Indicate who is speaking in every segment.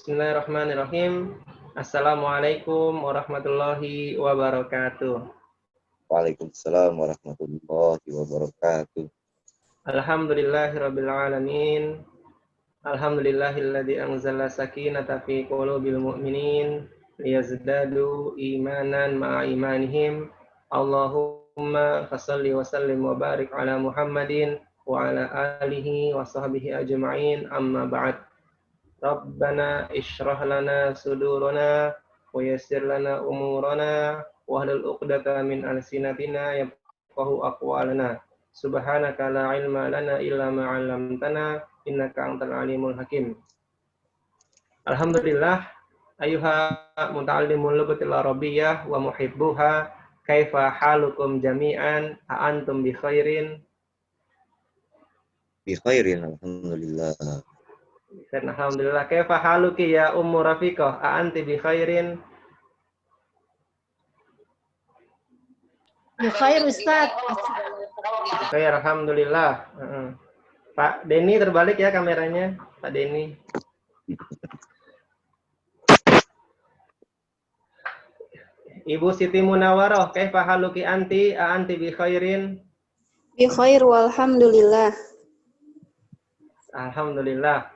Speaker 1: Bismillahirrahmanirrahim. Assalamualaikum warahmatullahi wabarakatuh.
Speaker 2: Waalaikumsalam warahmatullahi wabarakatuh.
Speaker 1: Alhamdulillahirabbil alamin. Alhamdulillahilladzi anzala sakinata fi qulubil mu'minin liyazdadu imanan ma'a imanihim. Allahumma fashalli wa sallim wa barik ala Muhammadin wa ala alihi wa sahbihi ajma'in. Amma ba'd. Rabbana ishrah lana sudurana wa yassir lana umurana wahlul 'uqdatam min alsinatina yafqahu aqwalana. Subhanaka la ilma lana illa ma 'allamtana innaka antal alimul hakim. Alhamdulillah, ayuha muta'allimul lughatil arabiyyah wa muhibbuha, kaifa halukum jami'an, antum bi khairin?
Speaker 2: Bi khairin alhamdulillah.
Speaker 1: Alhamdulillah. Kaifa haluki ya Ummu Rafiqah? Anti bi khairin?
Speaker 3: Bi khair Ustaz.
Speaker 1: Khair, alhamdulillah. Pak Denny terbalik ya kameranya, Pak Denny. Ibu Siti Munawaroh, kaifa haluki anti? Anti bi khairin?
Speaker 4: Bi khair walhamdulillah.
Speaker 1: Alhamdulillah.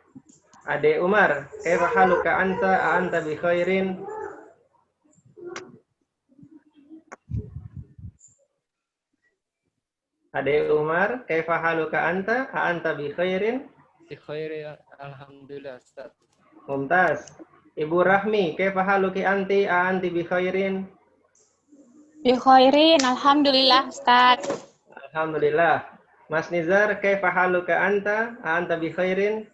Speaker 1: Ade Umar, kaifa haluka anta? Anta bi khairin? Ade Umar, kaifa haluka anta? Anta bi khairin?
Speaker 5: Bi khairi alhamdulillah Ustaz.
Speaker 1: Mumtaz. Ibu Rahmi, kaifa haluki anti? Anti bi khairin?
Speaker 4: Bi khairin alhamdulillah Ustaz.
Speaker 1: Alhamdulillah. Mas Nizar, kaifa haluka anta? Anta bi khairin?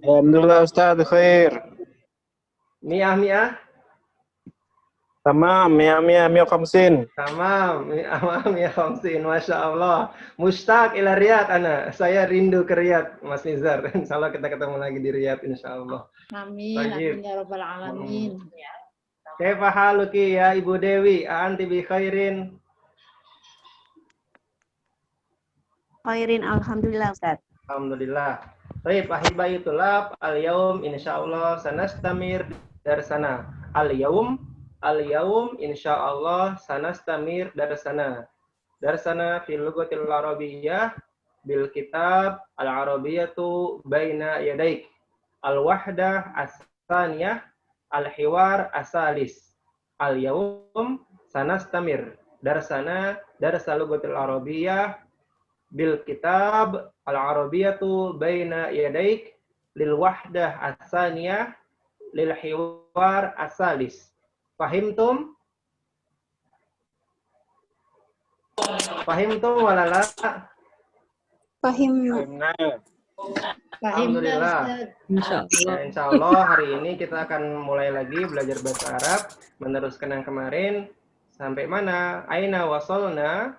Speaker 6: Alhamdulillah Ustaz, khair.
Speaker 1: Mi'ah?
Speaker 6: Tamam, mia khamsin.
Speaker 1: Tamam, mi'ah khamsin. Masya Allah. Mustaq ila Riyadh ana. Saya rindu ke Riyadh, Mas Nizar. Insyaallah kita ketemu lagi di Riyadh insyaallah.
Speaker 3: Amin.
Speaker 1: Tayyib.
Speaker 3: Amin ya rabbal alamin.
Speaker 1: Kaifa haluki ya Ibu Dewi? Anti bi khairin?
Speaker 4: Khairin alhamdulillah Ustaz.
Speaker 1: Alhamdulillah. Baik, ahibai tulab, al-yaum insyaallah sanastamir darsana. Al-yaum insyaallah sanastamir darsana. Darsana fil lughatil arabiyyah bil kitab al-arabiyyatu baina yadaik. Al-wahdah as-saniyah al-hiwar as-salis. Al-yaum sanastamir darsana darsa lughatil arabiyyah bil kitab al-arabiyyatu baina yadaik lil wahdah as-saniyah lil hiwar as-salis. Fahimtum? Fahimtum wala la?
Speaker 4: Fahim.
Speaker 1: Alhamdulillah. Insyaallah hari ini kita akan mulai lagi belajar bahasa Arab, meneruskan yang kemarin sampai mana? Aina wasolna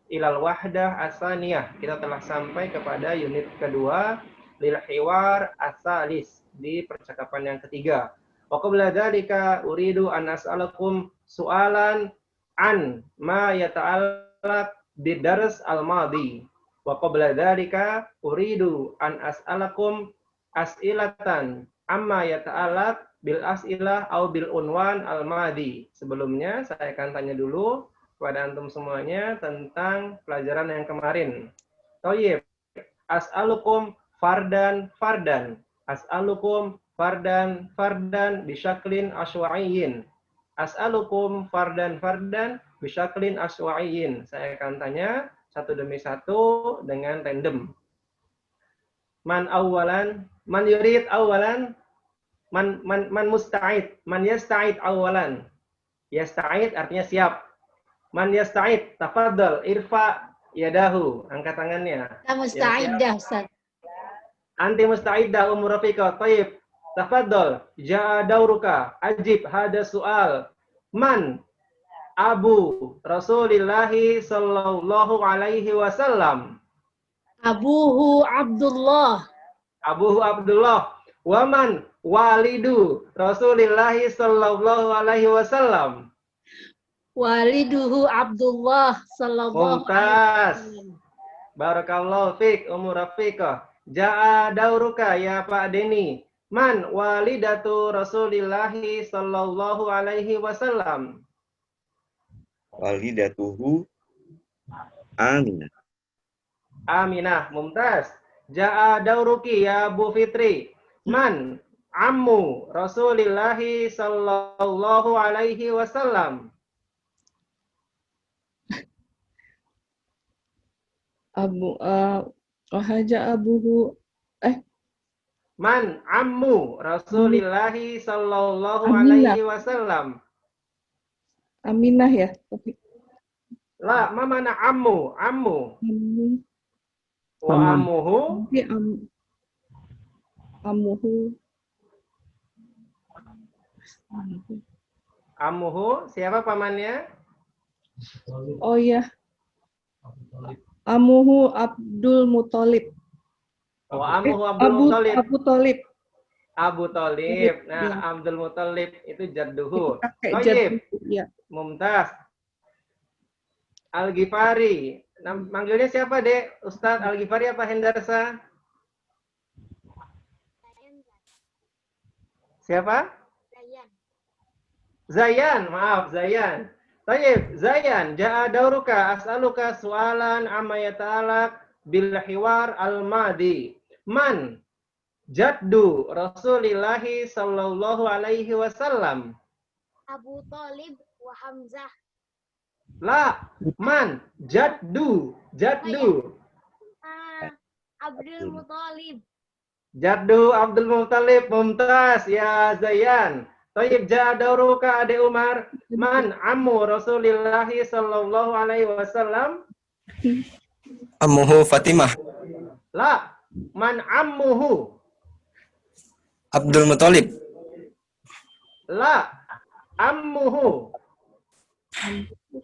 Speaker 1: ilal wahdah asaniyah. Kita telah sampai kepada unit kedua lil hiwar asalis, di percakapan yang ketiga. Wa qabla dzalika uridu an as'alakum su'alan an ma yata'allaq bidars al-madi. Wa qabla dzalika uridu an as'alakum as'ilatan amma yata'allaq bil as'ilah au bil unwan al-madi. Sebelumnya saya akan tanya dulu kepada antum semuanya tentang pelajaran yang kemarin. Thayyib. As'alukum fardan. As'alukum fardan bisyaklin aswa'iyyin. As'alukum fardan bisyaklin aswa'iyyin. Saya akan tanya satu demi satu dengan random. Man awalan, man yurid awalan, man musta'id, man yasta'id awalan. Yasta'id artinya siap. Man yasta'id, tafadhal, irfa yadahu, angkat tangannya.
Speaker 3: Kita musta'idah Ustaz.
Speaker 1: Anti musta'idah Ummu Rafiqah. Thayyib. Tafadhal, ja'a dauruka, ajib hada su'al. Man Abu Rasulillah sallallahu alaihi wasallam.
Speaker 3: Abuhu Abdullah.
Speaker 1: Abuhu Abdullah. Waman walidu Rasulillah sallallahu alaihi wasallam.
Speaker 3: Waliduhu Abdullah sallallahu alaihi
Speaker 1: Mumtaz.
Speaker 3: wasallam.
Speaker 1: Barakallahu fiik Ummu Rafiqah. Ja'a dauruka ya Pak Deni. Man walidatu Rasulillahi sallallahu alaihi wasallam.
Speaker 2: Walidatuhu Aminah.
Speaker 1: Aminah, mumtaz. Ja'a dauruki ya Bu Fitri. Man ammu Rasulillahi sallallahu alaihi wasallam.
Speaker 7: Wahaja abuhu
Speaker 1: Man ammu Rasulillahi sallallahu
Speaker 7: Aminah.
Speaker 1: alaihi wasallam.
Speaker 7: Aminah ya.
Speaker 1: La, ma mana ammu? Ammu.
Speaker 7: Amu,
Speaker 1: Wa
Speaker 7: Paman.
Speaker 1: ammuhu.
Speaker 7: nanti amuhu.
Speaker 1: Ammuhu, siapa pamannya?
Speaker 7: Oh ya. Amuhu Abdul Muthalib.
Speaker 1: Wa ammuhu Abdul Muthalib.
Speaker 7: Abu Thalib.
Speaker 1: Abu Thalib. Nah,
Speaker 7: Ya.
Speaker 1: Abdul Muthalib itu jadduhu.
Speaker 7: Kakek
Speaker 1: Thayyib.
Speaker 7: jaddu. Ya.
Speaker 1: Mumtaz. Al-Ghifari. Manggilnya siapa, Dek? Ustadz Al-Ghifari apa Hendarsa? Siapa? Zayan, maaf, Zayan. Tayyib, Zayan, ja'a dauruka as'aluka su'alan amma yata'alaq bil hiwar al-madi. Man jaddu Rasulillahi sallallahu alaihi wasallam.
Speaker 8: Abu Thalib wa Hamzah.
Speaker 1: La, man jaddu, jaddu.
Speaker 8: Abdul Muthalib.
Speaker 1: Jaddu Abdul Muthalib, mumtaz ya Zayan. Tayyib, ja'a dauruka Ade Umar. Man ammu Rasulillahi sallallahu alaihi wasallam.
Speaker 5: Ammuhu Fatimah.
Speaker 1: La, man ammuhu.
Speaker 5: Abdul Muthalib.
Speaker 1: La, ammuhu.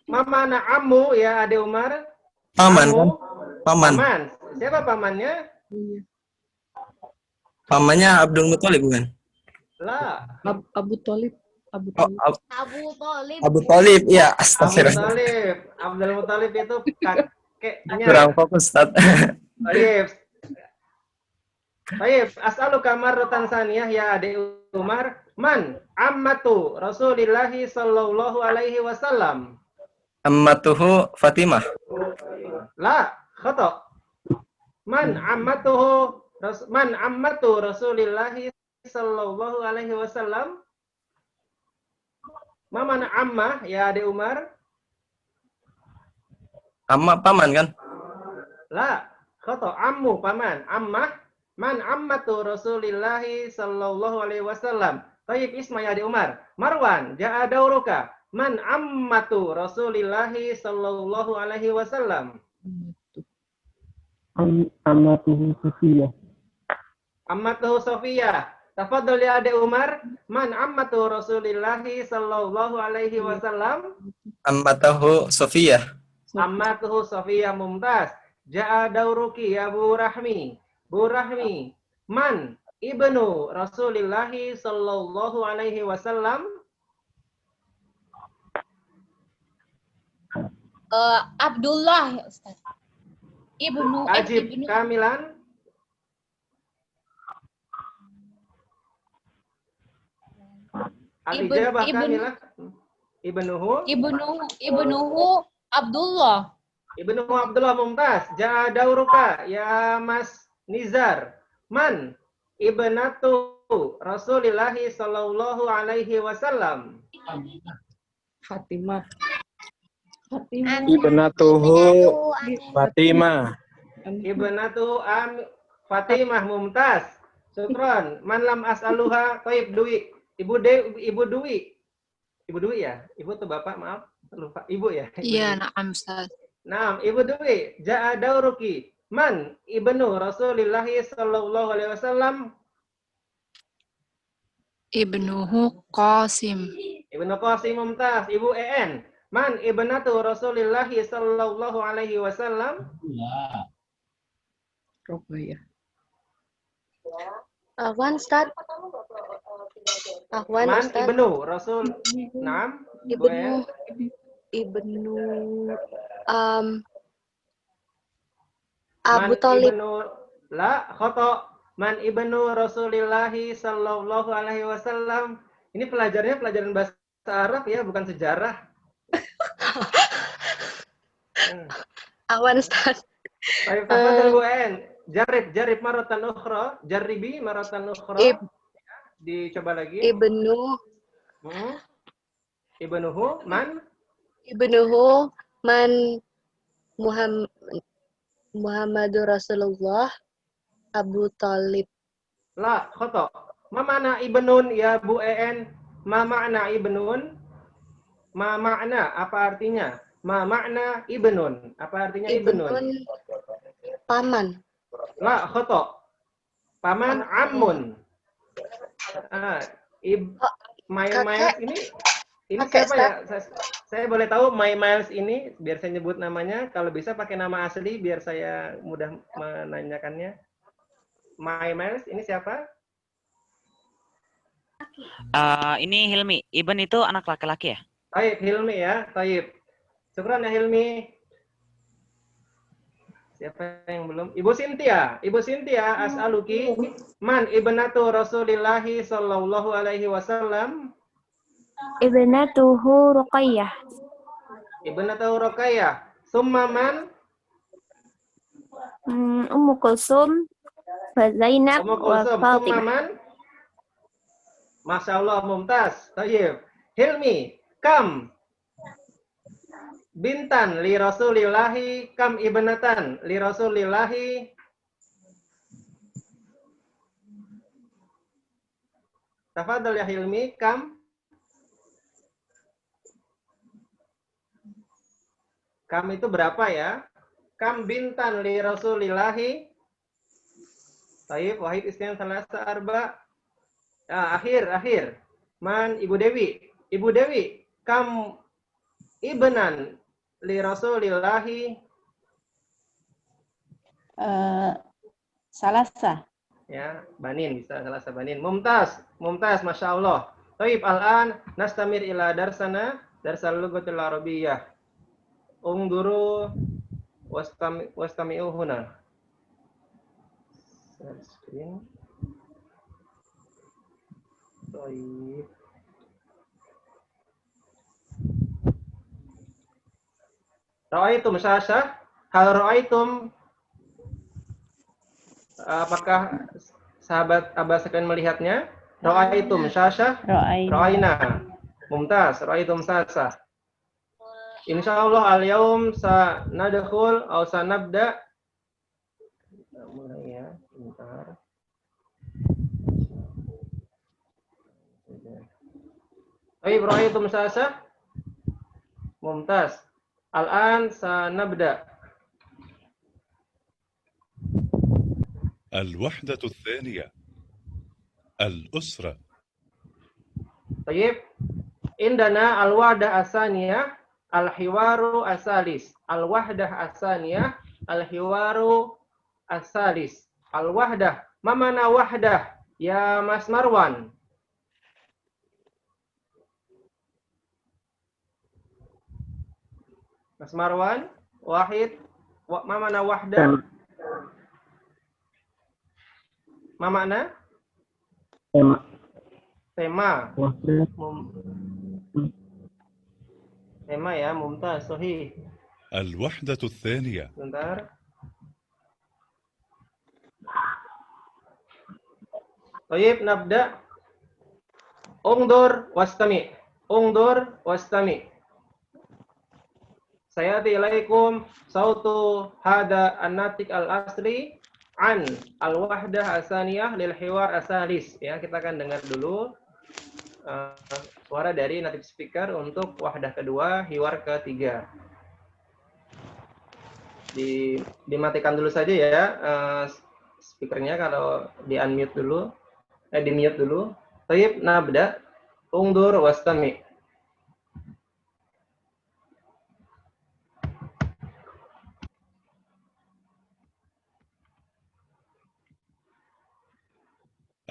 Speaker 1: Mamana ammu ya Ade Umar?
Speaker 5: Paman.
Speaker 1: Ammu,
Speaker 5: Paman.
Speaker 1: paman. Siapa pamannya?
Speaker 5: Pamannya Abdul Muthalib bukan?
Speaker 1: La,
Speaker 7: Abu Thalib. Abu
Speaker 5: Oh,
Speaker 7: Thalib.
Speaker 8: Abu Thalib.
Speaker 5: Abu Thalib. Ya,
Speaker 1: Abdul
Speaker 5: astagfirullah.
Speaker 1: Muthalib. Abdul Muthalib itu kakeknya.
Speaker 5: Kurang fokus, Ustaz.
Speaker 1: Tayyib. Tayyib, as'aluka marratan saniyah ya Ade Umar. Man ammatu Rasulillahi sallallahu alaihi wasallam.
Speaker 5: Ammatuhu Fatimah.
Speaker 1: La, khata. Man ammatu Rasulillahi sallallahu alaihi wasallam. Ma mana ammah ya Ade Umar?
Speaker 5: Amma paman kan?
Speaker 1: La, khata. Ammu paman. Ammah. Man ammatu Rasulillahi sallallahu alaihi wasallam. Tayyib, isma ya Ade Umar. Marwan, ja'a dauruka. Man ammatu Rasulillahi sallallahu alaihi wasallam.
Speaker 6: Amatuhu Sofiyah.
Speaker 1: Ammatuhu Sofiyah. Tafadhol ya Ade Umar. Man ammatu Rasulillahi sallallahu alaihi wasallam.
Speaker 5: Ammatahu Sofiyah.
Speaker 1: Ammatuhu Sofiyah, mumtaz. Ja'a dauruki ya Bu Rahmi. Bu Rahmi. Man ibnu Rasulillahi sallallahu alaihi wasallam.
Speaker 4: Abdullah ya Ustaz. Ibnu
Speaker 1: Ajib
Speaker 4: Ibnu
Speaker 1: kamilan. Al-ijabah kamilah. Ibnuhu.
Speaker 4: Ibnuhu Abdullah.
Speaker 1: Ibnu Abdullah, mumtaz. Ja'a dauruka ya Mas Nizar. Man ibnatu Rasulillahi sallallahu alaihi wasallam.
Speaker 7: Fatimah. Fatimah.
Speaker 6: Ibnatuhu Fatimah.
Speaker 1: Ibnatu Fatimah, mumtaz. Syukran. Man lam as'aluha. Taib, Dwi. Ibu Dwi. Ibu Dwi ya? Ibu atau Bapak? Maaf. Lupa. Ibu ya?
Speaker 4: Iya, na'am Ustaz.
Speaker 1: Nah, Ibu Dwi. Ja'a dauruki. Man ibnu Rasulillahi sallallahu alaihi wasallam.
Speaker 4: Ibnuhu Qasim.
Speaker 1: Ibnu Qasim, mumtaz. Ibu EN. Man ibnatu Rasulillahi sallallahu alaihi wasallam.
Speaker 7: Roqayah.
Speaker 4: Ahwan Ustaz. Ahwan
Speaker 1: Man
Speaker 4: Ustaz.
Speaker 1: ibnu Rasul. Naam. Ibu EN.
Speaker 4: Ibnu
Speaker 1: Man
Speaker 4: Abu Thalib.
Speaker 1: La, khoto. Man ibnu Rasulillahi sallallahu alaihi wasallam. Ini pelajarannya pelajaran bahasa Arab ya, bukan sejarah.
Speaker 4: Awan, Ustaz.
Speaker 1: Baik, tafadhal Bu En. Jarib maratan ukhra. Jaribi maratan ukhra. Dicoba lagi.
Speaker 4: Ibnu
Speaker 1: Ibnuhu man
Speaker 4: Muhammadur Rasulullah Abu Thalib.
Speaker 1: La, khoto. Ma makna ibnun ya Bu En? Ma makna ibnun? Ma makna apa artinya? Ma makna ibnun. Apa artinya ibnun?
Speaker 4: Paman.
Speaker 1: La, khoto. Paman ammun. Miles ini
Speaker 4: kakek,
Speaker 1: siapa ya? Saya boleh tahu Miles ini biar saya nyebut namanya. Kalau bisa pakai nama asli biar saya mudah menanyakannya. Miles ini siapa?
Speaker 9: Ini Hilmi. Ibn itu anak laki-laki ya?
Speaker 1: Taib, Hilmi ya. Taib. Syukran ya Hilmi. Siapa yang belum? Ibu Sintia. Ibu Sintia, as'aluki. Man ibnatu Rasulillahi sallallahu alaihi wasallam?
Speaker 10: Ibnatuhu Ruqayyah.
Speaker 1: Ibnatu Ruqayyah. Summa man?
Speaker 10: Ummu Kulsum wa Zainab
Speaker 1: Ummu
Speaker 10: wa
Speaker 1: Kulsum. Summa
Speaker 10: Fatimah.
Speaker 1: man? Masya Allah, mumtaz. Tayyib. Hilmi, kam bintan li Rasulillahi, kam ibnatan li Rasulillahi. Tafadhal ya Hilmi, kam itu berapa ya? Kam bintan li Rasulillahi. Tayyib, wahid isnan salasa arba. Akhir. Man Ibu Dewi. Ibu Dewi, kam ibnan li Rasulillahi.
Speaker 7: Salasa.
Speaker 1: Ya, banin bisa salasa banin. Mumtaz, Masya Allah. Taib, al-an nastamir ila darsana, darsal lughatil arabiyyah. Ungduru wastami'u huna. Share screen. Taib. Ra'aitum syashah? Hal ra'aitum? Apakah sahabat Abbas akan melihatnya? Ra'aitum syashah? Ra'aina. Mumtaz. Ra'aitum syashah. Insyaallah al-yaum sanadkhul atau sanabda. Mulai ya, bentar. Baik, ra'aitum syashah? Mumtaz. Al-an sanabda.
Speaker 11: الوحدة الثانية الأسرة.
Speaker 1: Baik. Indana al-wahdah asaniyah al-hiwaru asalis. Al-wahdah asaniyah al-hiwaru asalis. Al-wahdah. Ma mana wahdah? Ya Mas Marwan. Mas Marwan, wahid. Ma mana wahdah? Ma makna? Tema. Tema ya, mumtaz, sahih.
Speaker 11: الوحدة الثانية.
Speaker 1: Bentar. Baik, nabda. Ungdur wastami. Sayati ilaikum sautu hada an-natik al-asli an al-wahdah asaniyah lil hiwar asalis. Ya, kita akan dengar dulu suara dari native speaker untuk wahdah kedua, hiwar ketiga. Dimatikan dulu saja ya speakernya kalau di-unmute dulu. Di-mute dulu. Tayyib, nabda. Ungdur wastami.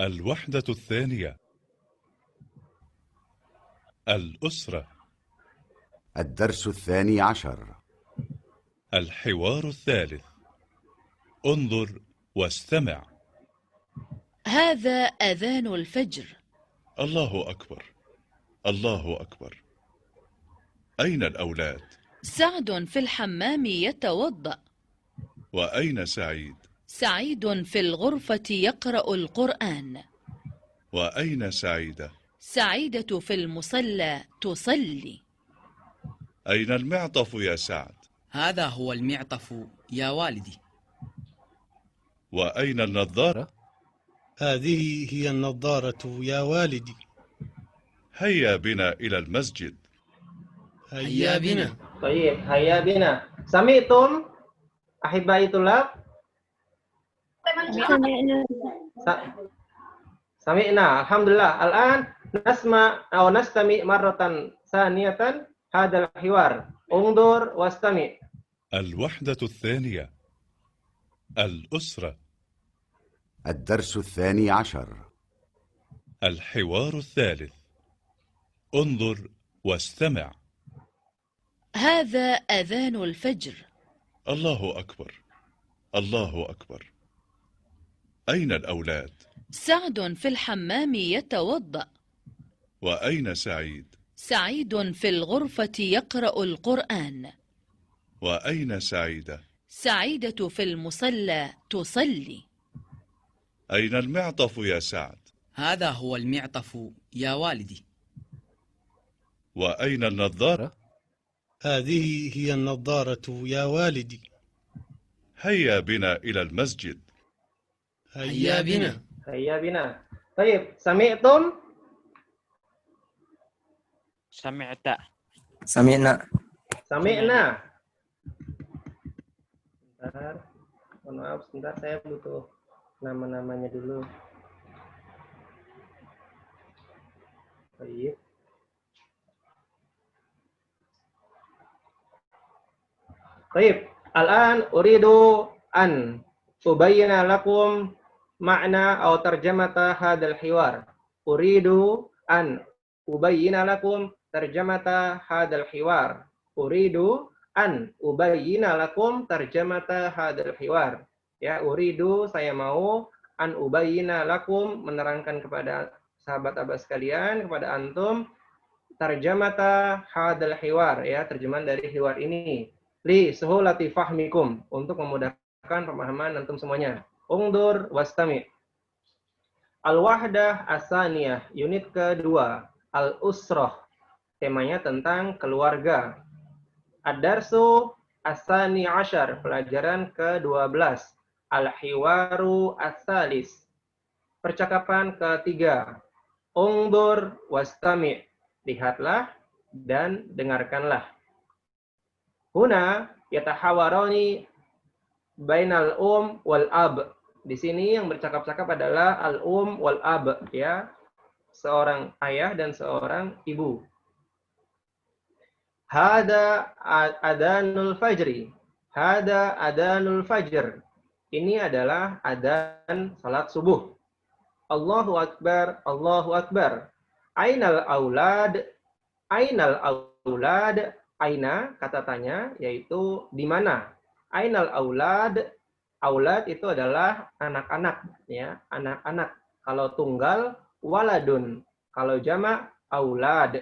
Speaker 11: الوحدة الثانية الأسرة.
Speaker 12: الدرس الثاني عشر.
Speaker 11: الحوار الثالث. انظر واستمع.
Speaker 13: هذا أذان الفجر.
Speaker 11: الله أكبر. الله أكبر. أين الأولاد؟
Speaker 13: سعد في الحمام يتوضأ.
Speaker 11: وأين سعيد؟
Speaker 13: سعيد في الغرفة يقرأ القرآن.
Speaker 11: وأين سعيدة؟
Speaker 13: سعيدة في المصلى تصلي.
Speaker 11: أين المعطف يا سعد؟
Speaker 14: هذا هو المعطف يا والدي.
Speaker 11: وأين النظارة؟
Speaker 6: هذه هي النظارة يا والدي.
Speaker 11: هيا بنا إلى المسجد.
Speaker 14: هيا بنا.
Speaker 1: طيب هيا بنا. سمعتم أحبائي طلاب؟ سمعنا. Alhamdulillah. الآن نسمع أو نستمع مرة ثانية هذا الحوار. انظر واستمع.
Speaker 11: الوحدة الثانية. الأسرة.
Speaker 12: الدرس 12.
Speaker 11: الحوار الثالث. انظر واستمع.
Speaker 13: هذا أذان الفجر.
Speaker 11: الله أكبر. الله أكبر. أين الأولاد؟
Speaker 13: سعد في الحمام يتوضأ.
Speaker 11: وأين سعيد؟
Speaker 13: سعيد في الغرفة يقرأ القرآن.
Speaker 11: وأين سعيدة؟
Speaker 13: سعيدة في المصلى تصلي.
Speaker 11: أين المعطف يا سعد؟
Speaker 14: هذا هو المعطف يا والدي.
Speaker 11: وأين النظارة؟
Speaker 6: هذه هي النظارة يا والدي.
Speaker 11: هيا بنا إلى المسجد.
Speaker 14: هيا بنا.
Speaker 1: هيا بنا. طيب سمعتم؟
Speaker 9: سمعت.
Speaker 5: Sami'na.
Speaker 1: Sami'na. Bentar. Mohon maaf, sebentar saya butuh nama-namanya dulu. Baik. Baik. Al-an uridu an ubayyana lakum ma'na atau tarjamata hadzal hiwar. Uridu an ubayyina lakum tarjamata hadzal hiwar. Uridu an ubayyina lakum tarjamata hadzal hiwar. Ya, uridu saya mau, an ubayyina lakum menerangkan kepada sahabat-sahabat sekalian, kepada antum, tarjamata hadzal hiwar, ya, terjemahan dari hiwar ini. Li suhulati fahmikum, untuk memudahkan pemahaman antum semuanya. Ungdur wastami. Al-wahdah asaniyah, unit kedua. Al-usrah, temanya tentang keluarga. Ad-darsu asani asyar, pelajaran ke-12. Al-hiwaru as-salis, percakapan ketiga. Ungdur wastami, lihatlah dan dengarkanlah. Huna yatahawarani bainal wal ab. Di sini yang bercakap-cakap adalah al wal ab, ya, seorang ayah dan seorang ibu. Hada adanul fajri. Hada adanul fajr. Ini adalah adzan salat subuh. Allahu akbar, Allahu akbar. Ainal aulad, ainal aulad. Aina kata tanya, yaitu di mana. Ainal aulad, aulad itu adalah anak-anak, ya, anak-anak. Kalau tunggal waladun, kalau jamak aulad.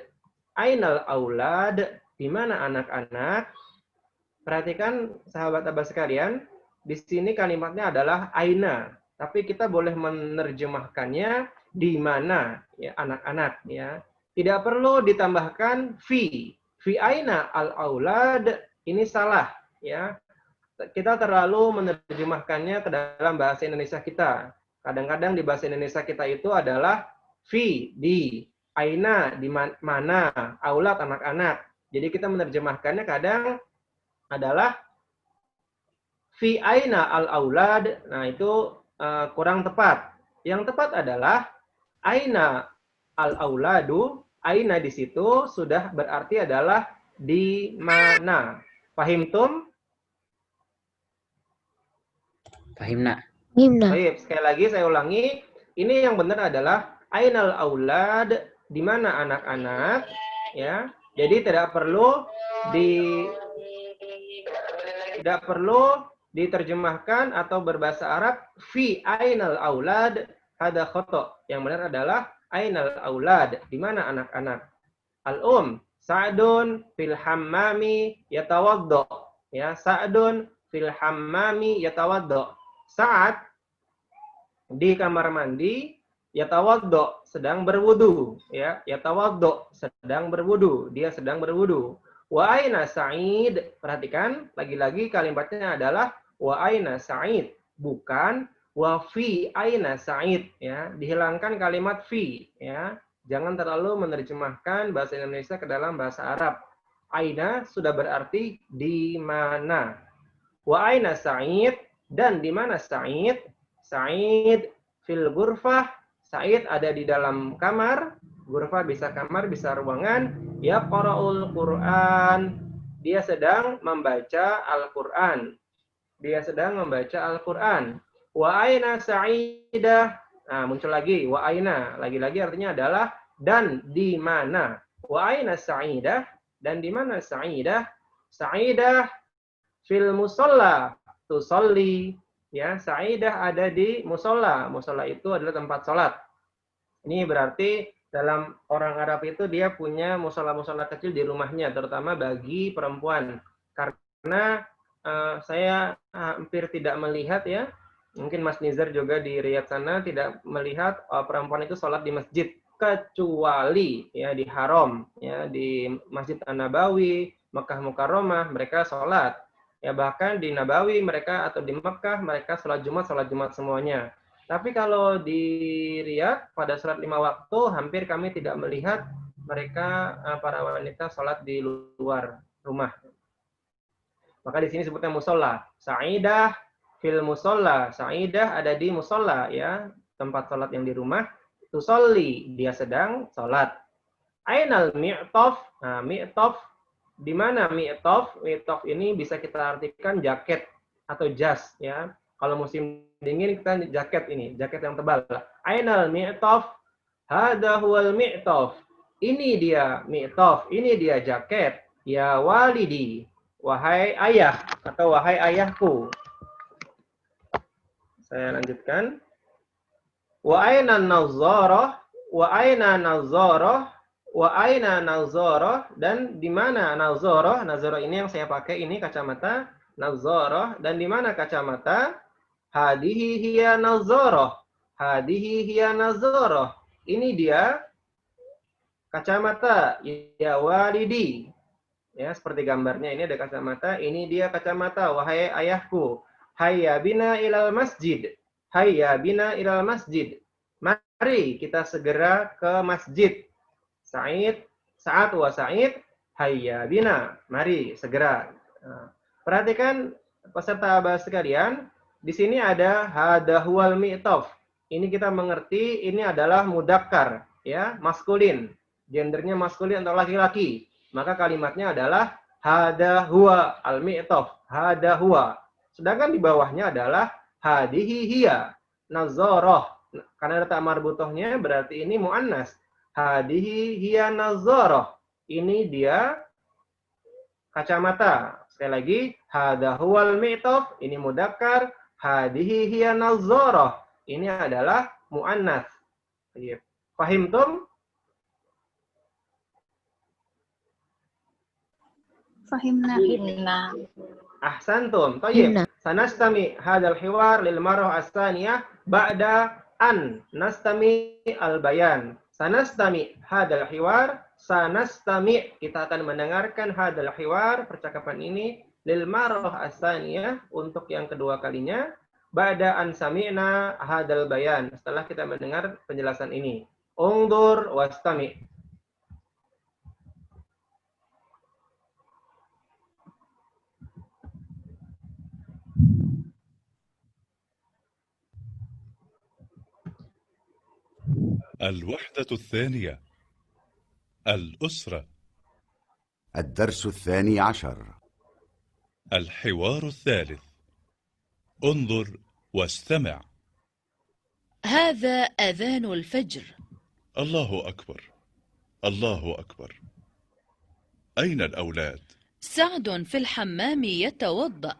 Speaker 1: Ainal aulad, di mana anak-anak? Perhatikan sahabat-sahabat sekalian, di sini kalimatnya adalah aina, tapi kita boleh menerjemahkannya di mana, ya, anak-anak, ya. Tidak perlu ditambahkan fi. Fi aina al-aulad, ini salah, ya. Kita terlalu menerjemahkannya ke dalam bahasa Indonesia kita. Kadang-kadang di bahasa Indonesia kita itu adalah fi, di, aina, di mana, aulad, anak-anak. Jadi kita menerjemahkannya kadang adalah fi aina al-aulad. Nah, itu kurang tepat. Yang tepat adalah aina al-auladu. Aina di situ sudah berarti adalah di mana. Fahimtum?
Speaker 9: Fahimna.
Speaker 1: Baik, sekali lagi saya ulangi. Ini yang benar adalah ainal aulad, di mana anak-anak, ya. Jadi tidak perlu diterjemahkan atau berbahasa Arab fi ainal aulad, hada khata. Yang benar adalah ainal aulad, di mana anak-anak. Sa'dun fil hammami yatawadda. Ya, Sa'dun fil hammami yatawadda. Sa'ad di kamar mandi, yatawadda, sedang berwudu, ya. Yatawadda, sedang berwudu, dia sedang berwudu. Wa aina Sa'id, perhatikan lagi-lagi kalimatnya adalah wa aina Sa'id, bukan wa fi aina Sa'id, ya. Dihilangkan kalimat fi, ya. Jangan terlalu menerjemahkan bahasa Indonesia ke dalam bahasa Arab. Aina sudah berarti di mana. Wa aina Sa'id, dan di mana Sa'id? Sa'id fil ghurfah, Sa'id ada di dalam kamar. Ghurfah bisa kamar, bisa ruangan. Yaqra'ul Qur'an, dia sedang membaca Al-Qur'an. Dia sedang membaca Al-Qur'an. Wa aina Sa'idah, nah muncul lagi wa aina, lagi-lagi artinya adalah dan di mana. Wa aina Sa'idah, dan di mana Sa'idah? Sa'idah fil musalla tusalli, ya. Sa'idah ada di musola. Musola itu adalah tempat sholat. Ini berarti dalam orang Arab itu dia punya musola-musola kecil di rumahnya, terutama bagi perempuan. Karena saya hampir tidak melihat, ya, mungkin Mas Nizar juga di Riyadh sana tidak melihat perempuan itu sholat di masjid, kecuali ya di haram, ya, di Masjid An-Nabawi, Mekah Mukarramah mereka sholat. Ya, bahkan di Nabawi mereka atau di Mekah mereka sholat Jumat semuanya. Tapi kalau di Riyadh pada sholat 5 waktu hampir kami tidak melihat mereka para wanita sholat di luar rumah. Maka di sini sebutnya musola. Sa'idah fil musola. Sa'idah ada di musola, ya, tempat sholat yang di rumah. Tusolli, dia sedang sholat. Ainal mi'taf. Nah, mi'taf, di mana mi'taf? Mi'taf ini bisa kita artikan jaket atau jas, ya. Kalau musim dingin kita jaket ini, jaket yang tebal. Ainal mi'taf, hada huwal mi'taf. Ini dia mi'taf, ini dia jaket. Ya walidi, wahai ayah atau wahai ayahku. Saya lanjutkan. Wa aina nazarah, wa aina nazarah, wa aina nazarah, dan di mana nazarah? Nazarah ini yang saya pakai ini kacamata nazarah, dan di mana kacamata? Hadihi hiya nazarah. Hadihi hiya nazarah. Ini dia kacamata. Ya walidi. Ya, seperti gambarnya ini ada kacamata. Ini dia kacamata. Wahai ayahku. Hayya bina ilal masjid. Hayya bina ilal masjid. Mari kita segera ke masjid. Sa'ad wa Sa'id. Hayya bina. Mari segera. Nah, perhatikan peserta bahasa sekalian. Di sini ada hada huwal mi'taf. Ini kita mengerti ini adalah mudakkar, ya, maskulin. Gendernya maskulin atau laki-laki. Maka kalimatnya adalah hada huwa al mi'taf. Hada huwa. Sedangkan di bawahnya adalah hadihi hiya nazarah. Karena ada ta marbutohnya berarti ini muannas. Hadihi hiya nazarah. Ini dia kacamata. Sekali lagi, hada huwal mi'taf, ini mudakkar. Hadihi hiya nazarah. Ini adalah muannas. Fahimtum?
Speaker 4: Fahimna.
Speaker 1: Ahsantum. Tayyib. Sanastami hadal hiwar lil marrah as-saniyah ba'da an nastami al-bayan. Sanastami hadal hiwar, sanastami, kita akan mendengarkan hadal hiwar, percakapan ini, lil marrah as-saniyah, untuk yang kedua kalinya, ba'da an sami'na hadal bayan, setelah kita mendengar penjelasan ini. Ungdur wastami.
Speaker 11: الوحدة الثانية. الأسرة.
Speaker 12: الدرس 12.
Speaker 11: الحوار الثالث. انظر واستمع.
Speaker 13: هذا أذان الفجر.
Speaker 11: الله أكبر. الله أكبر. أين الأولاد؟
Speaker 13: سعد في الحمام يتوضأ.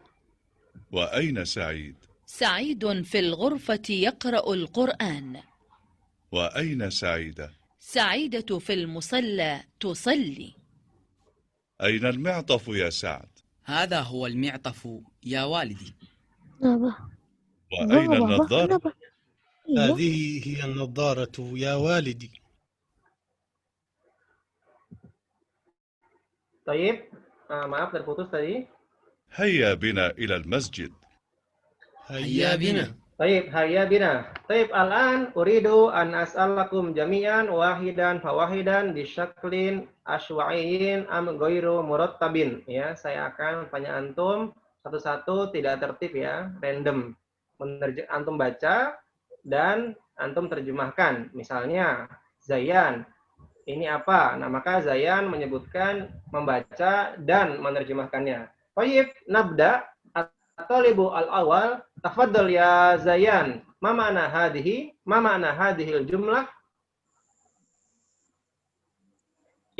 Speaker 11: وأين سعيد؟
Speaker 13: سعيد في الغرفة يقرأ القرآن.
Speaker 11: وأين سعيدة؟
Speaker 13: سعيدة في المصلى تصلي.
Speaker 11: أين المعطف يا سعد؟
Speaker 14: هذا هو المعطف يا والدي.
Speaker 11: وأين النظارة؟
Speaker 6: هذه هي النظارة يا والدي.
Speaker 1: Taib. Maaf terputus tadi.
Speaker 11: هيا بنا إلى المسجد.
Speaker 14: هيا بنا.
Speaker 1: Taib, hayya bina. Taib, al-an uridu an as'alakum jami'an wahidan fawahidan bisyaklin asywa'iyin am ghairu murattabin. Ya, saya akan tanya antum satu-satu, tidak tertib ya, random. Antum baca dan antum terjemahkan. Misalnya, Zayan, ini apa? Nah, maka Zayan menyebutkan, membaca dan menerjemahkannya. Taib, nabda. At-talibu al-awal, tafaddal ya Zayan. Ma ma'na hadhihi? Ma ma'na hadhil jumlah?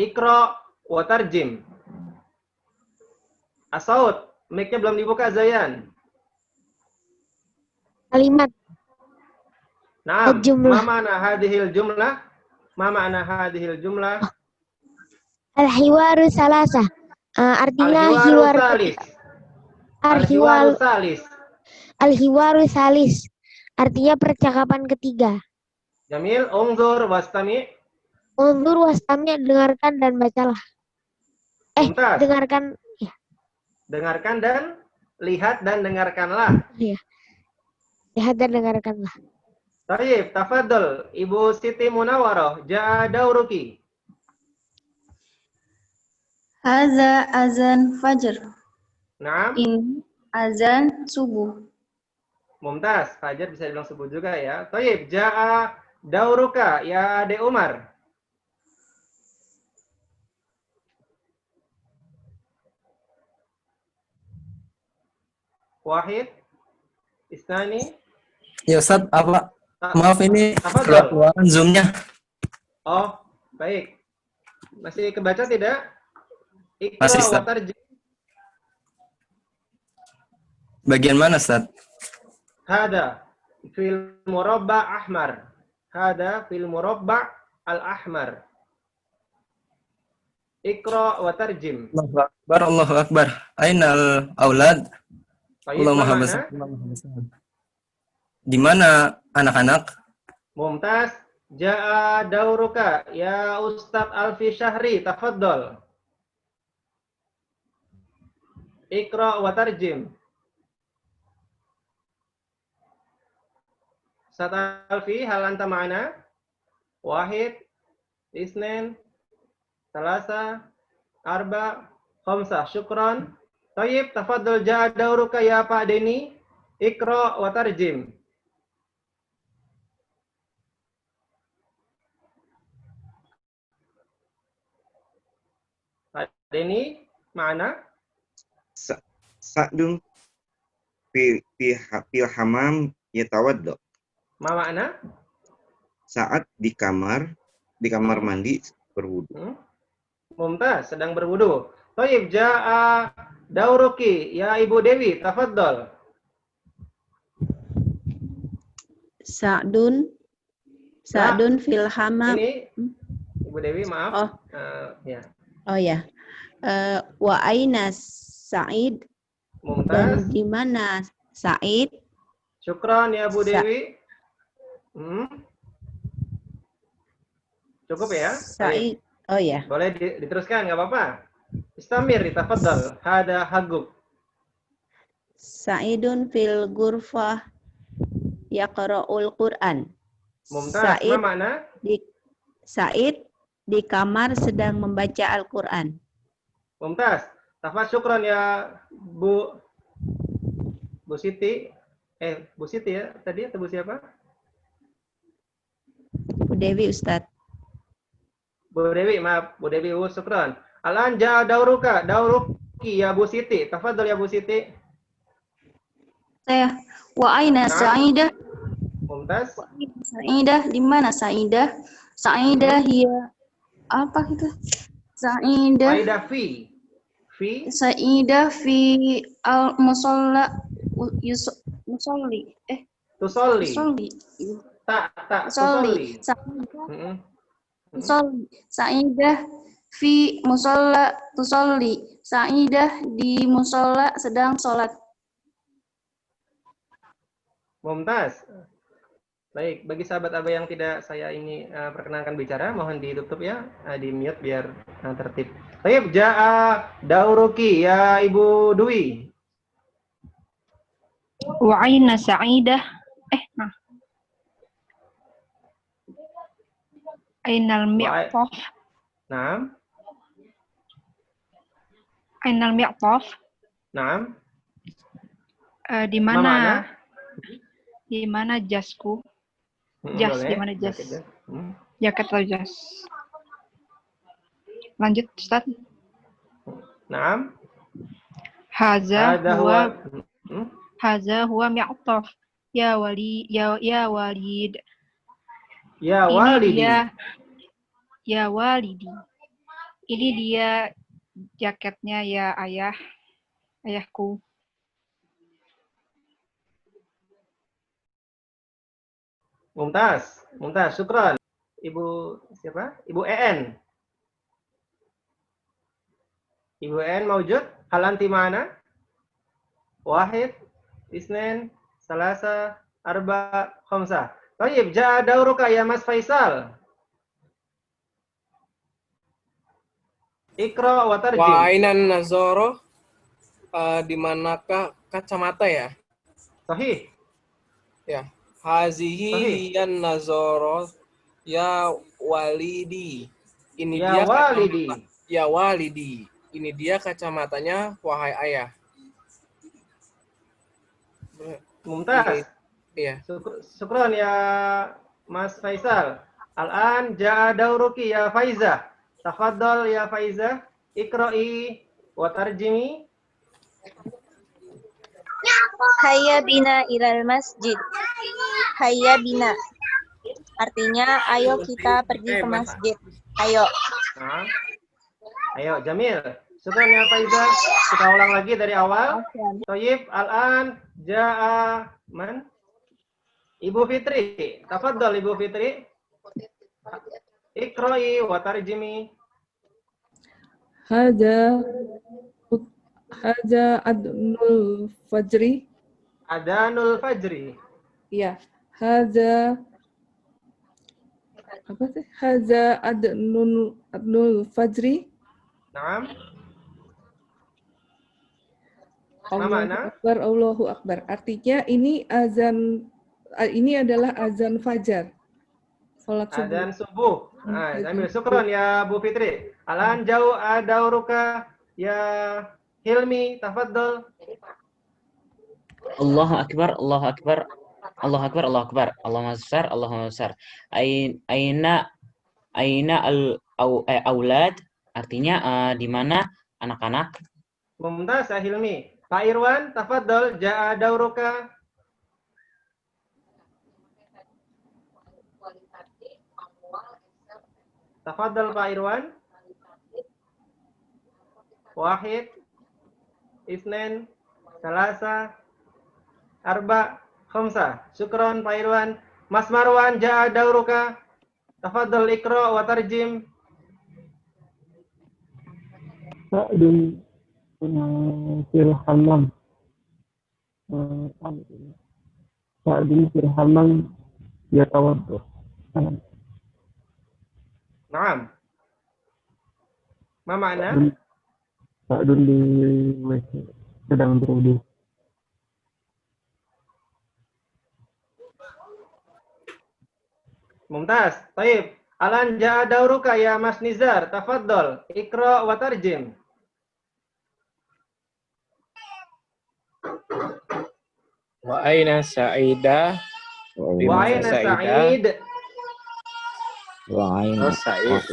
Speaker 1: Iqra wa tarjim. Asaud, mic-nya belum dibuka Zayan.
Speaker 8: Kalimat.
Speaker 1: Naam.
Speaker 8: Jumlah.
Speaker 1: Ma ma'na hadhil jumlah? Ma ma'na hadhil jumlah?
Speaker 8: Al-hiwaru salasah. Artinya hiwar.
Speaker 1: Al-hiwaru salis.
Speaker 8: Al-hiwaru salis. Artinya percakapan ketiga.
Speaker 1: Jamil, unzur wastami.
Speaker 8: Unzur wastami, dengarkan dan bacalah.
Speaker 1: Mumtaz.
Speaker 8: Dengarkan. Ya.
Speaker 1: Dengarkan dan lihat dan dengarkanlah.
Speaker 8: Ya. Lihat dan dengarkanlah.
Speaker 1: Tayyib, tafadhol Ibu Siti Munawwaroh, ja'a dauruki.
Speaker 4: Hadza azan fajr.
Speaker 1: Naam.
Speaker 4: Ini azan subuh.
Speaker 1: Mumtaz, Fajar bisa dibilang subuh juga ya. Tayyib, ja'a dauruka ya Ade Umar. Wahid, Isnani.
Speaker 5: Ya Ustaz, apa? Maaf ini
Speaker 1: Tafadhol.
Speaker 5: keluaran Zoom-nya.
Speaker 1: Oh, baik. Masih kebaca tidak? Iqra
Speaker 5: Masih,
Speaker 1: wa
Speaker 5: Ustaz.
Speaker 1: tarjim.
Speaker 5: Bagian mana Ustaz?
Speaker 1: Hada fil murabba ahmar. Hada fil murabba al-ahmar. Iqra wa tarjim.
Speaker 5: Allahu Akbar, Allahu Akbar. Ainal aulad?
Speaker 1: Tayyib,
Speaker 5: Allahumma
Speaker 1: mana?
Speaker 5: habas. Di mana anak-anak?
Speaker 1: Mumtaz, ja'a dauruka ya Ustadz Alfi Syahri, tafadhol. Iqra wa tarjim. Ustadz Alfi, hal anta ma'ana? Wahid, Isnin, Salasa, Arba, Khamsah. Syukran. Tayyib, tafadhol ja'a dauruka ya Pak Deni. Iqra wa tarjim. Pak Deni, mana?
Speaker 2: Sa'dun fi hamam yatawaddo.
Speaker 1: Ma makna?
Speaker 2: Saat di kamar mandi berwudu.
Speaker 1: Mumtaz, sedang berwudu. Thayyib, ja'a dauruki ya Ibu Dewi, tafadhol.
Speaker 15: Sa'dun fil hamam.
Speaker 1: Ini Ibu Dewi, maaf.
Speaker 15: Oh.
Speaker 1: Ya.
Speaker 15: Oh ya. Wa aina Sa'id?
Speaker 1: Mumtaz.
Speaker 15: Dan di mana Sa'id?
Speaker 1: Syukran ya Bu Dewi. Cukup ya?
Speaker 15: Sa'id. Oh ya.
Speaker 1: Boleh diteruskan, nggak apa-apa. Istamir, tafadhol. Hada haguk.
Speaker 15: Sa'idun fil ghurfah yaqra'ul Qur'an.
Speaker 1: Mumtaz,
Speaker 15: Sa'id
Speaker 1: ma makna?
Speaker 15: Sa'id di kamar sedang membaca Al-Qur'an.
Speaker 1: Mumtaz. Tafadhol, syukran ya Bu Siti. Bu Siti ya tadi atau Bu siapa?
Speaker 15: Bu Dewi, Ustadz.
Speaker 1: Bu Dewi, maaf. Bu Dewi, syukran. Al-an ja'a dauruka. Dauruki ya Bu Siti. Tafadhol ya Bu Siti.
Speaker 4: Saya. Wa aina Sa'idah?
Speaker 1: Mumtaz.
Speaker 4: Sa'idah, di mana Sa'idah? Sa'idah hiya apa itu? Sa'idah.
Speaker 1: Sa'idah fi.
Speaker 4: Sa'idah fi al-musalla Musolli.
Speaker 1: Tusolli.
Speaker 4: Musolli.
Speaker 1: Tusolli.
Speaker 4: Musolli. Sa'idah fi musolla tusolli. Sa'idah di musolla sedang sholat.
Speaker 1: Mumtaz. Baik, bagi sahabat Aba yang tidak saya ini perkenankan bicara, mohon ditutup ya, di mute biar tertib. Baik, ja'a dauruki ya Ibu Dwi.
Speaker 10: Wa aina Sa'idah. Ainal mi'taf.
Speaker 1: Naam.
Speaker 10: Ainal mi'taf.
Speaker 1: Naam.
Speaker 10: Di mana? Di mana jasku? Jas, di mana jas? Jaket atau jas? Lanjut, Ustaz.
Speaker 1: Naam.
Speaker 10: Haza huwa mi'taf. Ya walid.
Speaker 1: Ya walidi.
Speaker 10: Ya walidi. Ini dia jaketnya ya ayahku.
Speaker 1: Mumtaz, syukran. Ibu siapa? Ibu EN. Ibu EN maujud? Hal anti mana? Wahid, isnin, salasa, arba, khamsah. Baik, ja'a dauruka ya Mas Faisal. Iqra wa tarjim.
Speaker 16: Wa ainan nazoro, di manakah kacamata ya?
Speaker 1: Sahih.
Speaker 16: Ya. Hazihi yan nazoro ya walidi. Ini
Speaker 1: ya
Speaker 16: dia
Speaker 1: walidi.
Speaker 16: Ya walidi. Ini dia kacamatanya wahai ayah.
Speaker 1: Mumtaz.
Speaker 16: Iya.
Speaker 1: Syukran ya Mas Faisal. Al-an ja'a dauruki ya Faizah. Tafaddal ya Faizah. Iqra'i wa tarjimi.
Speaker 4: Hayya bina ilal masjid. Hayya bina. Artinya ayo kita pergi ke masjid. Ayo.
Speaker 1: Nah. Ayo, Jamil. Syukran ya Faizah. Kita ulang lagi dari awal. Thayyib, al-an ja'a man? Ibu Fitri. Tafaddal Ibu Fitri. Iqra'i wa tarjimi.
Speaker 7: Haja adnul fajri.
Speaker 1: Adanul fajri.
Speaker 7: Iya. Haja apa sih? Haja adnul fajri.
Speaker 1: Naam.
Speaker 7: Allahu Akbar. Artinya ini azan, ini adalah azan fajar. Salat subuh.
Speaker 1: Azan subuh. Nah, Jamil, syukran ya Bu Fitri. Alan jauh adauruka ya Hilmi, tafaddal.
Speaker 9: Allahu akbar, Allahu akbar. Allahu akbar, Allahu akbar. Allahumma besar, Allahumma besar. Aina al-aulad, artinya di mana anak-anak?
Speaker 1: Mumtaz ya Hilmi. Pak Irwan, tafaddal, ja'a dauruka. Tafaddal Pak Irwan. Wahid, isnin, salasa, arba, khamsah. Syukron Pak Irwan. Mas Marwan, ja'a dauruka. Tafaddal iqra wa tarjim.
Speaker 17: Sa'dun fil hammam. Sa'dun fil hammam yatawaddu.
Speaker 1: Naam. Ma makna?
Speaker 17: Sa'dun di sedang berwudu.
Speaker 1: Mumtaz. Taib. Alan ja'a dauruka ya Mas Nizar. Tafaddal. Iqra wa tarjim.
Speaker 16: Wa aina Sa'idah.
Speaker 1: Wa aina Sa'id.
Speaker 16: Wa aina Sa'id.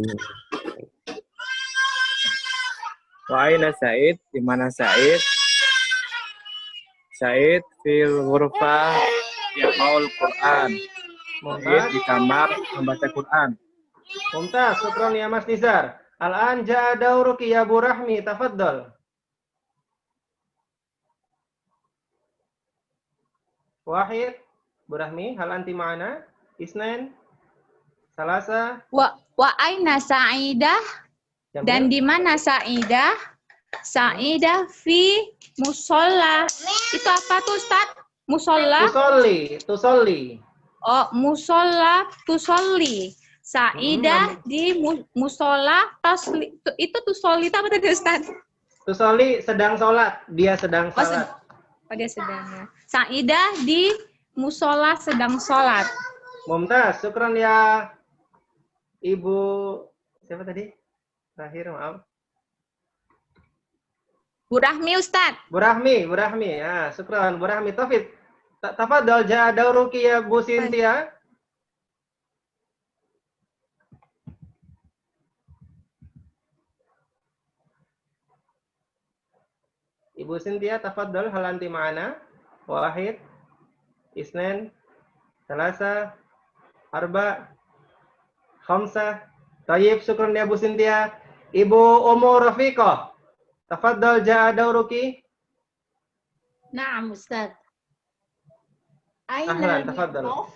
Speaker 16: Wa aina Sa'id, di mana Sa'id? Sa'id fil ghurfah yaqra'ul Qur'an. Sa'id di kamar membaca Quran.
Speaker 1: Mumtaz, syukran ya Mas Nizar. Al-an ja'a dauruki ya Bu Rahmi, tafaddal. Wahid, Burahmi, hal anti ma'ana? Isnain, Salasa.
Speaker 18: Wa aina Sa'idah? Dan di mana Sa'idah? Sa'idah fi musolla. Itu apa tuh, Ustaz? Musolla?
Speaker 1: Tusolli.
Speaker 18: Oh, musolla, tusolli. Sa'idah di musolla, itu tusolli itu apa tadi, Ustaz?
Speaker 1: Tusolli sedang sholat. Dia sedang sholat.
Speaker 18: Oh, dia sedang ya. Sa'idah di musolla sedang sholat.
Speaker 1: Mumtaz, syukran ya Ibu, siapa tadi? Terakhir, maaf.
Speaker 18: Burahmi, Ustaz.
Speaker 1: Burahmi. Ya, syukran. Burahmi. Taufik. Tafadhol ja'a dauruki ya Bu Sintia. Ibu Sintia, tafadhol hal anti ma'ana? Wahid, Isnain, Salasa, Arba, Khamsa. Tayyib, syukran ya Bu Sintia. Ibu Ummu Rafiqah, tafadhol ja'a dauruki.
Speaker 3: Naam, Ustaz.
Speaker 1: Ahlan, tafadhol.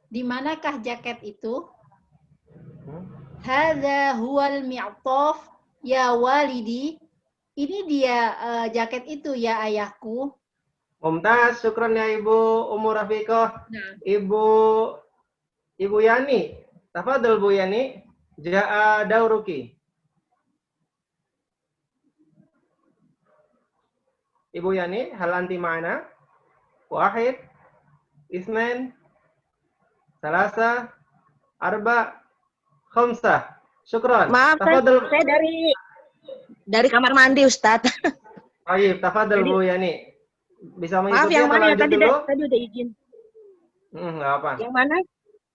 Speaker 3: Di manakah jaket itu? Hadza huwal mi'taf ya walidi. Ini dia jaket itu ya ayahku.
Speaker 1: Mumtaz, syukran ya Ibu Ummu Rafiqah.
Speaker 3: Nah.
Speaker 1: Ibu Yani, tafadhol Bu Yani, ja'a dauruki. Ibu Yani, hal anti ma'ana? Wahid, Isnain, Salasa, Arba, Khamsa. Syukran.
Speaker 19: Maaf,
Speaker 1: tafadhol.
Speaker 19: saya dari kamar mandi, Ustaz.
Speaker 1: Baik, tafadhol Bu Yani. Bisa
Speaker 19: Maaf,
Speaker 1: mengikuti
Speaker 19: yang
Speaker 1: atau
Speaker 19: mana ya?
Speaker 1: lanjut dulu?
Speaker 19: Tadi udah izin.
Speaker 1: Nggak apa.
Speaker 19: Yang mana?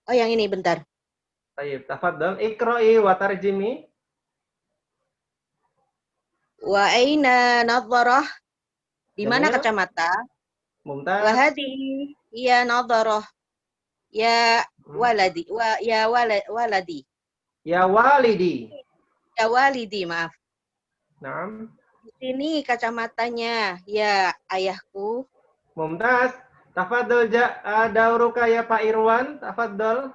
Speaker 19: Oh, yang ini, bentar.
Speaker 1: Baik, tafadhol. Iqra'i wa tarjimi.
Speaker 19: Wa aina nadharah? Di mana kacamata?
Speaker 1: Mumtaz.
Speaker 19: Wa hadi ya nadharah. Ya waladi. Waladi.
Speaker 1: Ya walidi.
Speaker 19: Ya walidi, maaf.
Speaker 1: Naam.
Speaker 19: Di sini kacamatanya, ya ayahku.
Speaker 1: Mumtaz. Tafadhol ja'a dauruka ya Pak Irwan. Tafadhol.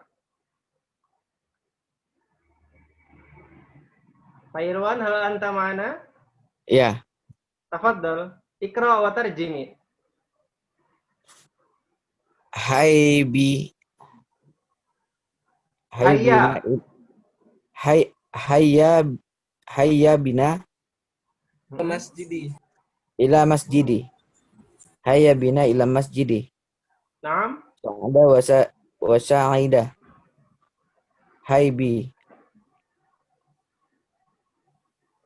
Speaker 1: Pak Irwan, hal anta ma'ana?
Speaker 5: Ya.
Speaker 1: Tafadhol. Iqra' wa tarjimi.
Speaker 5: Hayya bina
Speaker 1: Masjidi.
Speaker 5: ila masjidi. Hayya bina ila masjidi.
Speaker 1: Naam.
Speaker 5: Sa'ada wa sa'ida. Haybi.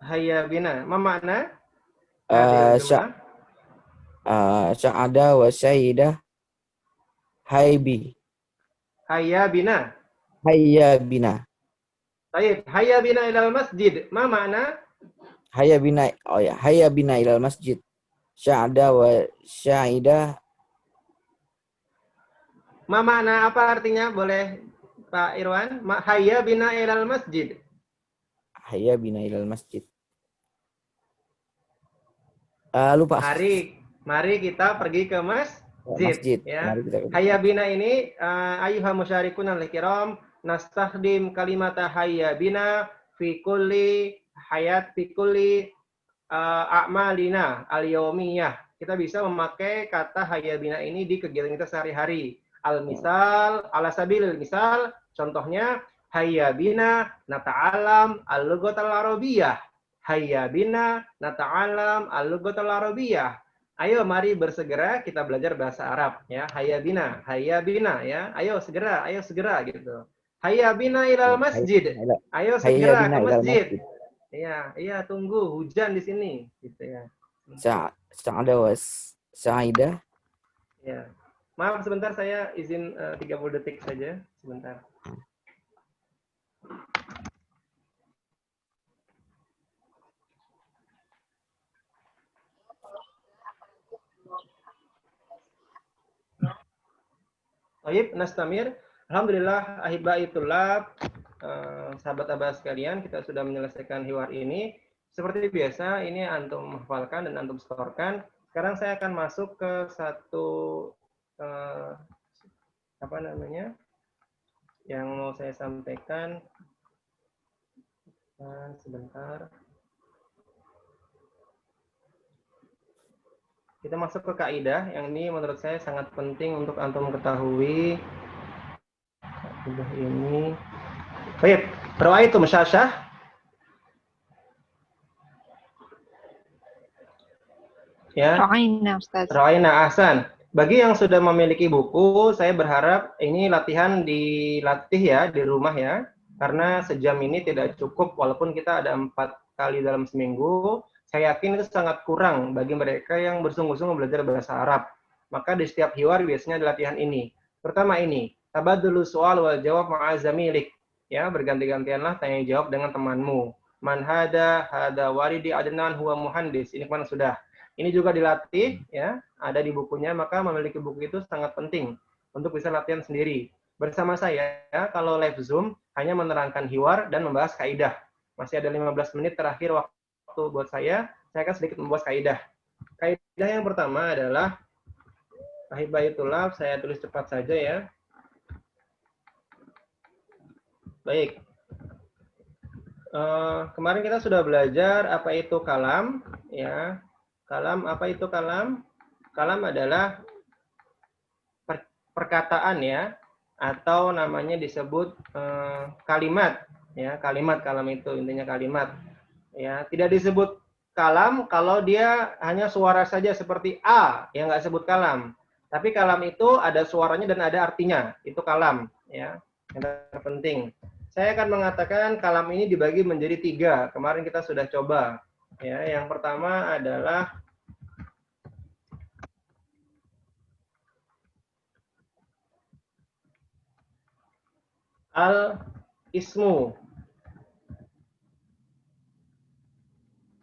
Speaker 1: Hayya bina. Ma makna?
Speaker 5: Sa'ada wa sa'ida. Haybi.
Speaker 1: Hayya bina.
Speaker 5: Hayya bina.
Speaker 1: Baik, hayya bina ilal masjid. Ma makna?
Speaker 5: Hayya bina, oh ya, hayya bina ilal masjid. Sa'ada wa sa'ida.
Speaker 1: Ma makna apa artinya? Boleh Pak Irwan? Hayya bina ilal masjid.
Speaker 5: Hayya bina ilal masjid. Lupa.
Speaker 1: Mari kita pergi ke masjid. Ya. Hayya bina ini ayyuha musyarikun al-kiram, nastakhdim kalimata hayya bina fi kulli a'malina al-yawmiyah. Kita bisa memakai kata hayya bina ini di kegiatan kita sehari-hari. Al-misal, ala sabilil misal, contohnya hayya bina nata'alam al-lughatal arabiyyah. Hayya bina nata'alam al-lughatal arabiyyah. Ayo mari bersegera kita belajar bahasa Arab ya. Hayya bina ya. Ayo segera gitu. Hayya bina ilal masjid. Ayo segera ke masjid. Iya, tunggu hujan di sini gitu ya.
Speaker 5: Sa'ada wa sa'ida.
Speaker 1: Ya. Maaf sebentar, saya izin 30 detik saja sebentar. Baik, nastamir. Alhamdulillah, ahibai tulab, sahabat-sahabat sekalian, kita sudah menyelesaikan hiwar ini. Seperti biasa, ini antum hafalkan dan antum setorkan. Sekarang saya akan masuk ke satu apa namanya yang mau saya sampaikan. Sebentar. Kita masuk ke kaidah yang ini menurut saya sangat penting untuk antum ketahui. Kaidah ini. Baik, rawaitu musyashah. Ya.
Speaker 10: Ra'ayna, Ustaz.
Speaker 1: Ra'ayna, ahsan. Bagi yang sudah memiliki buku, saya berharap ini latihan dilatih ya di rumah ya. Karena sejam ini tidak cukup walaupun kita ada 4 kali dalam seminggu. Saya yakin itu sangat kurang bagi mereka yang bersungguh-sungguh belajar bahasa Arab. Maka di setiap hiwar biasanya ada latihan ini. Pertama ini, tabadulu soal wal jawab ma'azamilik. Ya, berganti-gantianlah tanya jawab dengan temanmu. Man hada walidi adnan huwa muhandis. Ini kemana sudah. Ini juga dilatih, ya, ada di bukunya, maka memiliki buku itu sangat penting untuk bisa latihan sendiri. Bersama saya, kalau live Zoom, hanya menerangkan hiwar dan membahas kaidah. Masih ada 15 menit terakhir waktu buat saya akan sedikit membahas kaidah. Kaidah yang pertama adalah, Ahibaitullah, saya tulis cepat saja ya. Baik. Kemarin kita sudah belajar apa itu kalam, ya. Kalam, apa itu kalam? Kalam adalah perkataan ya, atau namanya disebut kalimat, ya. Kalimat, kalam itu intinya kalimat. Ya, tidak disebut kalam kalau dia hanya suara saja seperti a, yang nggak sebut kalam. Tapi kalam itu ada suaranya dan ada artinya, itu kalam, ya. Yang terpenting. Saya akan mengatakan kalam ini dibagi menjadi 3. Kemarin kita sudah coba. Ya, yang pertama adalah al-ismu.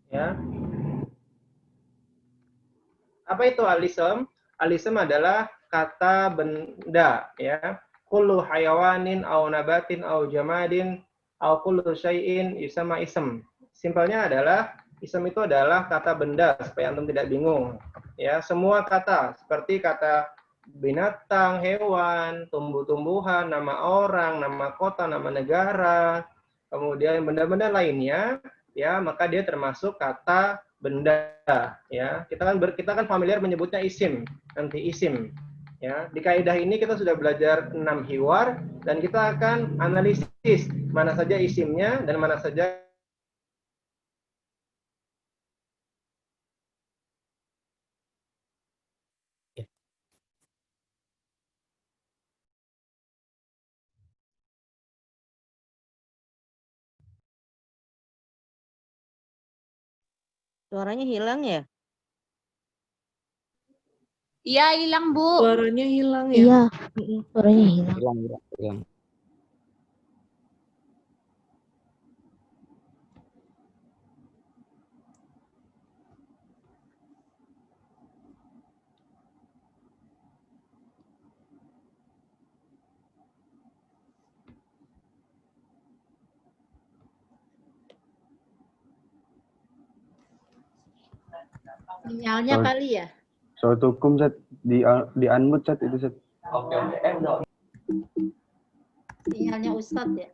Speaker 1: Ya. Apa itu al-ism? Al-ism adalah kata benda, ya. Kullu hayawanin au nabatin au jamadin au kullu syai'in yusamma ism. Simpelnya adalah ism itu adalah kata benda supaya antum tidak bingung. Ya, semua kata seperti kata binatang, hewan, tumbuh-tumbuhan, nama orang, nama kota, nama negara, kemudian benda-benda lainnya, ya, maka dia termasuk kata benda, ya. Kita kan familiar menyebutnya isim, nanti isim. Ya, di kaidah ini kita sudah belajar 6 hiwar dan kita akan analisis mana saja isimnya dan mana saja
Speaker 19: Suaranya hilang ya?
Speaker 18: Iya, hilang, Bu.
Speaker 7: Suaranya hilang ya?
Speaker 8: Iya, suaranya hilang.
Speaker 5: Hilang.
Speaker 3: Sinyalnya kali ya?
Speaker 17: Soal hukum Zat di unmute Zat itu Zat.
Speaker 1: Oke.
Speaker 3: Sinyalnya Ustadz ya?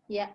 Speaker 3: Ya.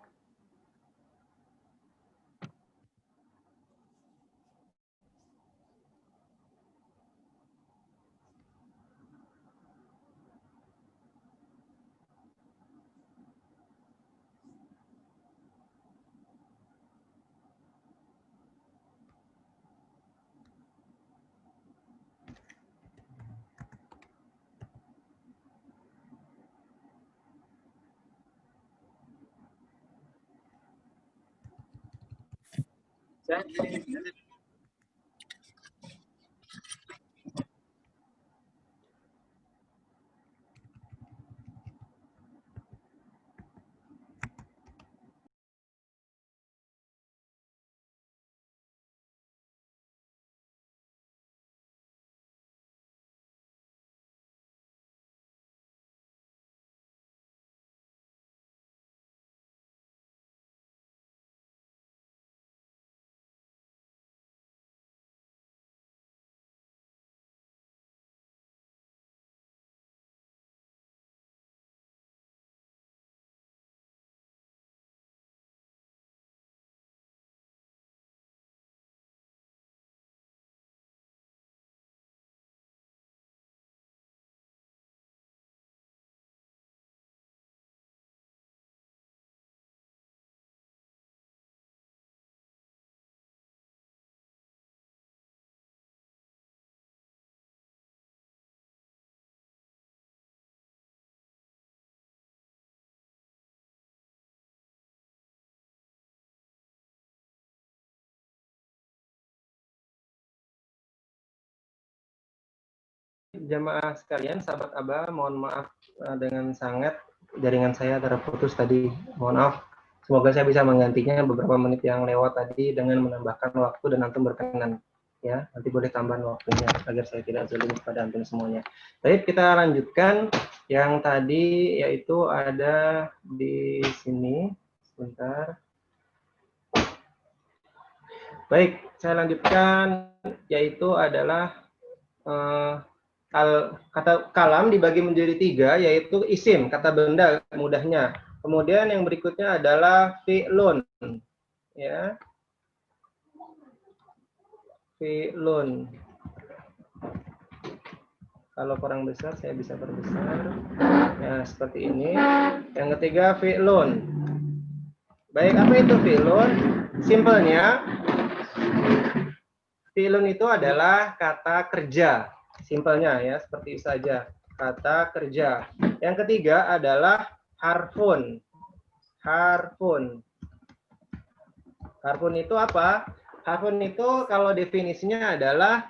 Speaker 1: jamaah sekalian, sahabat Aba, mohon maaf dengan sangat jaringan saya terputus tadi. Mohon maaf. Semoga saya bisa menggantinya beberapa menit yang lewat tadi dengan menambahkan waktu dan antum berkenan. Ya, nanti boleh tambahan waktunya agar saya tidak zalim kepada antum semuanya. Baik, kita lanjutkan yang tadi yaitu ada di sini. Sebentar. Baik, saya lanjutkan yaitu adalah kata kalam dibagi menjadi 3 yaitu isim, kata benda mudahnya. Kemudian yang berikutnya adalah fi'lun. Ya. Fi'lun. Kalau kurang besar saya bisa perbesar. Ya, seperti ini. Yang ketiga fi'lun. Baik, apa itu fi'lun? Simpelnya fi'lun itu adalah kata kerja. Simpelnya ya, seperti itu saja. Kata kerja. Yang ketiga adalah harfun. Harfun. Harfun itu apa? Harfun itu kalau definisinya adalah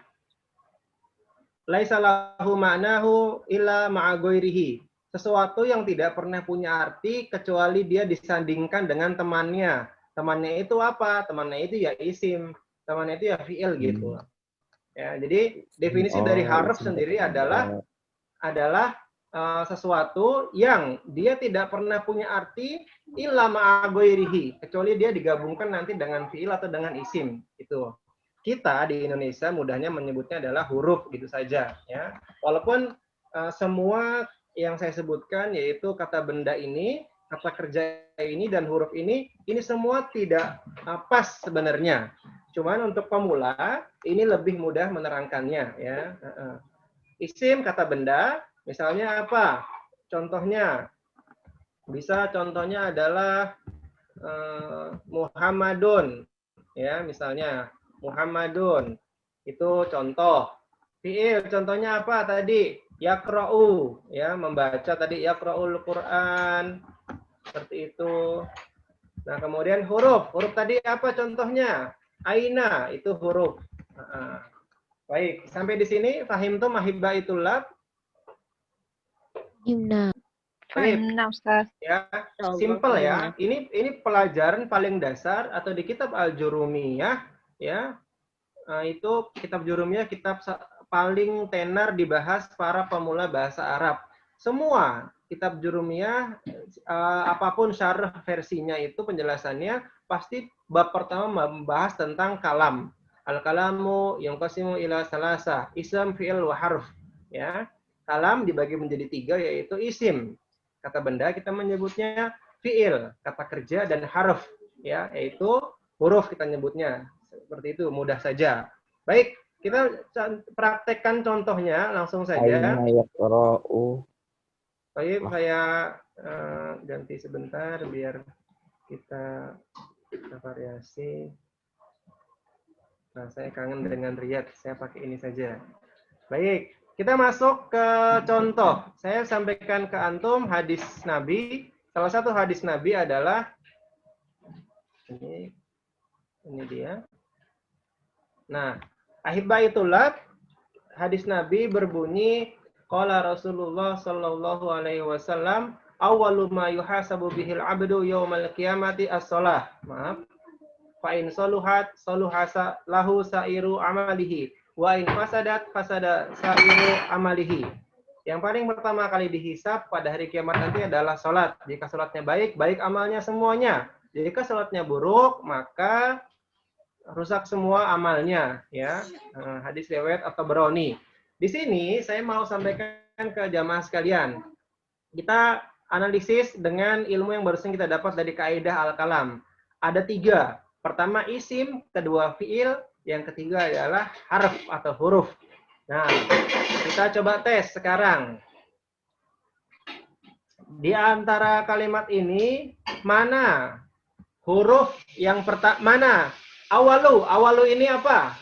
Speaker 1: laisa lahu ma'nahu illa ma'a ghairihi. Sesuatu yang tidak pernah punya arti kecuali dia disandingkan dengan temannya. Temannya itu apa? Temannya itu ya isim. Temannya itu ya fi'il gitu. Ya, jadi definisi dari harf sendiri adalah sesuatu yang dia tidak pernah punya arti illa ma'a ghairihi, kecuali dia digabungkan nanti dengan fi'il atau dengan isim. Itu. Kita di Indonesia mudahnya menyebutnya adalah huruf gitu saja ya. Walaupun semua yang saya sebutkan yaitu kata benda ini, kata kerja ini dan huruf ini semua tidak pas sebenarnya. Cuman untuk pemula ini lebih mudah menerangkannya ya. Isim kata benda, misalnya apa? Contohnya bisa contohnya adalah Muhammadun ya, misalnya Muhammadun itu contoh. Fi'il contohnya apa tadi? Yaqra'u ya, membaca tadi yaqra'ul Quran seperti itu. Nah, kemudian huruf tadi apa contohnya? Aina itu huruf. Baik, sampai di sini fahimtum mahibaitullah.
Speaker 8: Gimna.
Speaker 10: Fahimna Ustaz.
Speaker 1: Ya, simple ya. Ini pelajaran paling dasar atau di kitab Al-Jurumiyah ya. Itu kitab Jurumiyah kitab paling tenar dibahas para pemula bahasa Arab. Semua kitab Jurumiyah apapun syarah versinya itu penjelasannya pasti bab pertama membahas tentang kalam. Al-kalamu yanqasimu ila salasa, ism, fi'il, wa harf. Ya. Kalam dibagi menjadi 3 yaitu isim. Kata benda kita menyebutnya fi'il, kata kerja dan harf ya, yaitu huruf kita nyebutnya. Seperti itu, mudah saja. Baik, kita praktekkan contohnya langsung saja. Baik, saya ganti sebentar biar kita variasi. Nah, saya kangen dengan Riyad, saya pakai ini saja. Baik, kita masuk ke contoh. Saya sampaikan ke antum hadis Nabi. Salah satu hadis Nabi adalah ini dia. Nah, ahibaitullah, hadis Nabi berbunyi qala Rasulullah sallallahu alaihi wasallam awwalu ma yuhasabu bihil 'abdu yaumal qiyamati as-shalah. Maaf. Fa in saluhat saluhasa lahu sairu amalihi wa in fasadat fasada sairu amalihi. Yang paling pertama kali dihisab pada hari kiamat nanti adalah salat. Jika salatnya baik, baik amalnya semuanya. Jika salatnya buruk, maka rusak semua amalnya ya. Hadis riwayat At-Tabrani. Di sini saya mau sampaikan ke jamaah sekalian. Kita analisis dengan ilmu yang barusan kita dapat dari kaidah al-kalam. Ada 3. Pertama isim, kedua fi'il, yang ketiga adalah harf atau huruf. Nah, kita coba tes sekarang. Di antara kalimat ini, mana huruf yang pertama? Mana? Awalu ini apa?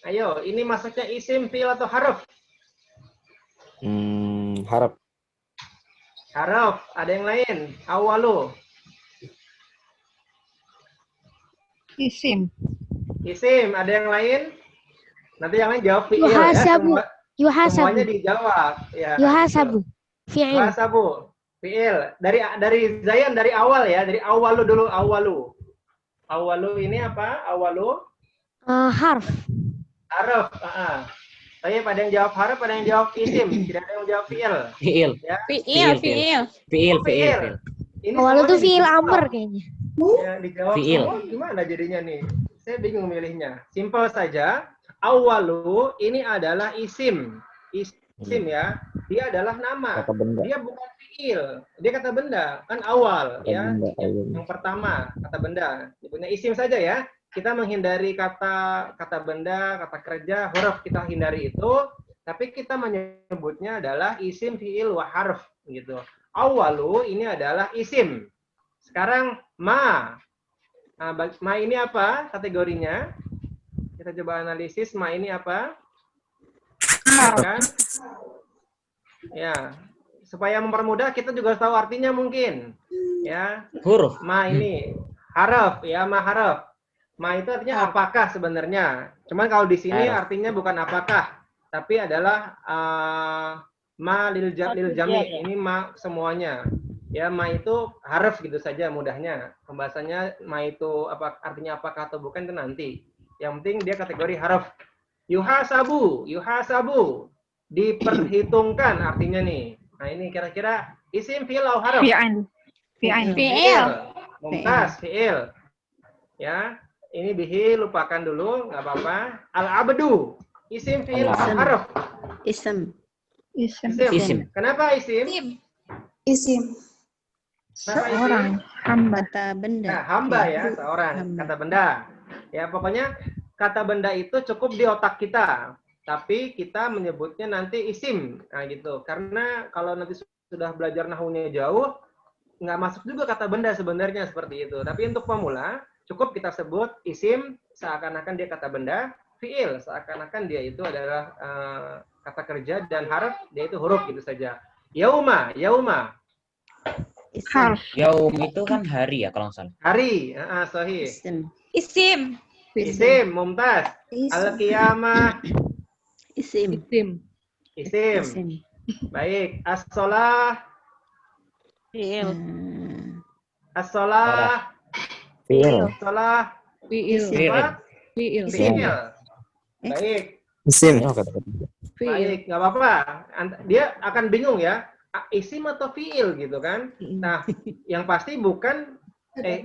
Speaker 1: Ayo, ini masuknya isim, fi'il atau harf?
Speaker 5: Harf.
Speaker 1: Harf. Ada yang lain? Awalu.
Speaker 10: Isim.
Speaker 1: Isim. Ada yang lain? Nanti yang lain jawab fi'il ya. Semuanya dijawab. Ya.
Speaker 8: Yuhasabu. Fi'il.
Speaker 1: Yuhasabu. Fi'il. Dari Zayan dari awal ya, dari awalu dulu, awalu. Awalu ini apa? Awalu?
Speaker 8: Harf.
Speaker 1: Harf. Saya pada yang jawab harf, pada yang jawab isim, tidak ada yang jawab fi'il.
Speaker 9: Fi'il.
Speaker 1: Ya.
Speaker 9: Fi'il.
Speaker 1: Ini
Speaker 8: Awalnya tuh fi'il
Speaker 1: dijawab.
Speaker 8: amr kayaknya.
Speaker 1: Ya, dijawab
Speaker 9: Fi'il.
Speaker 1: semua gimana jadinya nih? Saya bingung milihnya. Simpel saja. Awalu ini adalah isim. Isim ya. Dia adalah nama.
Speaker 5: Kata benda.
Speaker 1: Dia bukan fi'il. Dia kata benda. Kan awal
Speaker 5: Kata
Speaker 1: ya.
Speaker 5: benda,
Speaker 1: Yang pertama, kata benda. Dia punya isim saja ya. Kita menghindari kata benda, kata kerja, huruf kita hindari itu. Tapi kita menyebutnya adalah isim, fi'il, wa harf gitu. Awalu ini adalah isim. Sekarang ma. Nah, ma ini apa kategorinya? Kita coba analisis ma ini apa? Kan? Ya, supaya mempermudah kita juga tahu artinya mungkin. Ya.
Speaker 9: Huruf.
Speaker 1: Ma ini harf ya, ma harf. Ma itu artinya apakah sebenarnya. Cuman kalau di sini artinya bukan apakah, tapi adalah ma lil jami. Ini ma semuanya. Ya, ma itu harf gitu saja mudahnya. Pembahasannya ma itu apa artinya apakah atau bukan itu nanti. Yang penting dia kategori harf. Yuhasabu, yuhasabu. Diperhitungkan artinya nih. Nah, ini kira-kira isim fi'il atau harf? Fi'il. Mumtaz, fi'il. Ya, ini bihi lupakan dulu, nggak apa-apa. Al-abdu. Isim fi'il atau harf?
Speaker 15: Isim.
Speaker 1: Kenapa isim?
Speaker 10: Isim.
Speaker 1: Seorang
Speaker 15: hamba. Kata benda.
Speaker 1: Nah, hamba ya, seorang kata benda. Ya, pokoknya kata benda itu cukup di otak kita, tapi kita menyebutnya nanti isim. Nah, gitu. Karena kalau nanti sudah belajar nahunya jauh, nggak masuk juga kata benda sebenarnya seperti itu. Tapi untuk pemula, cukup kita sebut isim seakan-akan dia kata benda, fi'il seakan-akan dia itu adalah kata kerja, dan harf dia itu huruf gitu saja. Yauma, yauma.
Speaker 9: Yaum itu kan hari ya kalau nggak salah.
Speaker 1: Hari, sahih.
Speaker 18: Isim.
Speaker 1: Isim, mumtaz. Al-qiyamah.
Speaker 15: Isim.
Speaker 1: Isim. Baik, as-shalah.
Speaker 15: Fi'il.
Speaker 1: As-shalah.
Speaker 5: Fi'il.
Speaker 1: As-shalah.
Speaker 7: Fi'il.
Speaker 1: Baik.
Speaker 5: Isim.
Speaker 1: Baik, nggak apa-apa. Dia akan bingung ya. Isim atau fi'il gitu kan. Nah, yang pasti bukan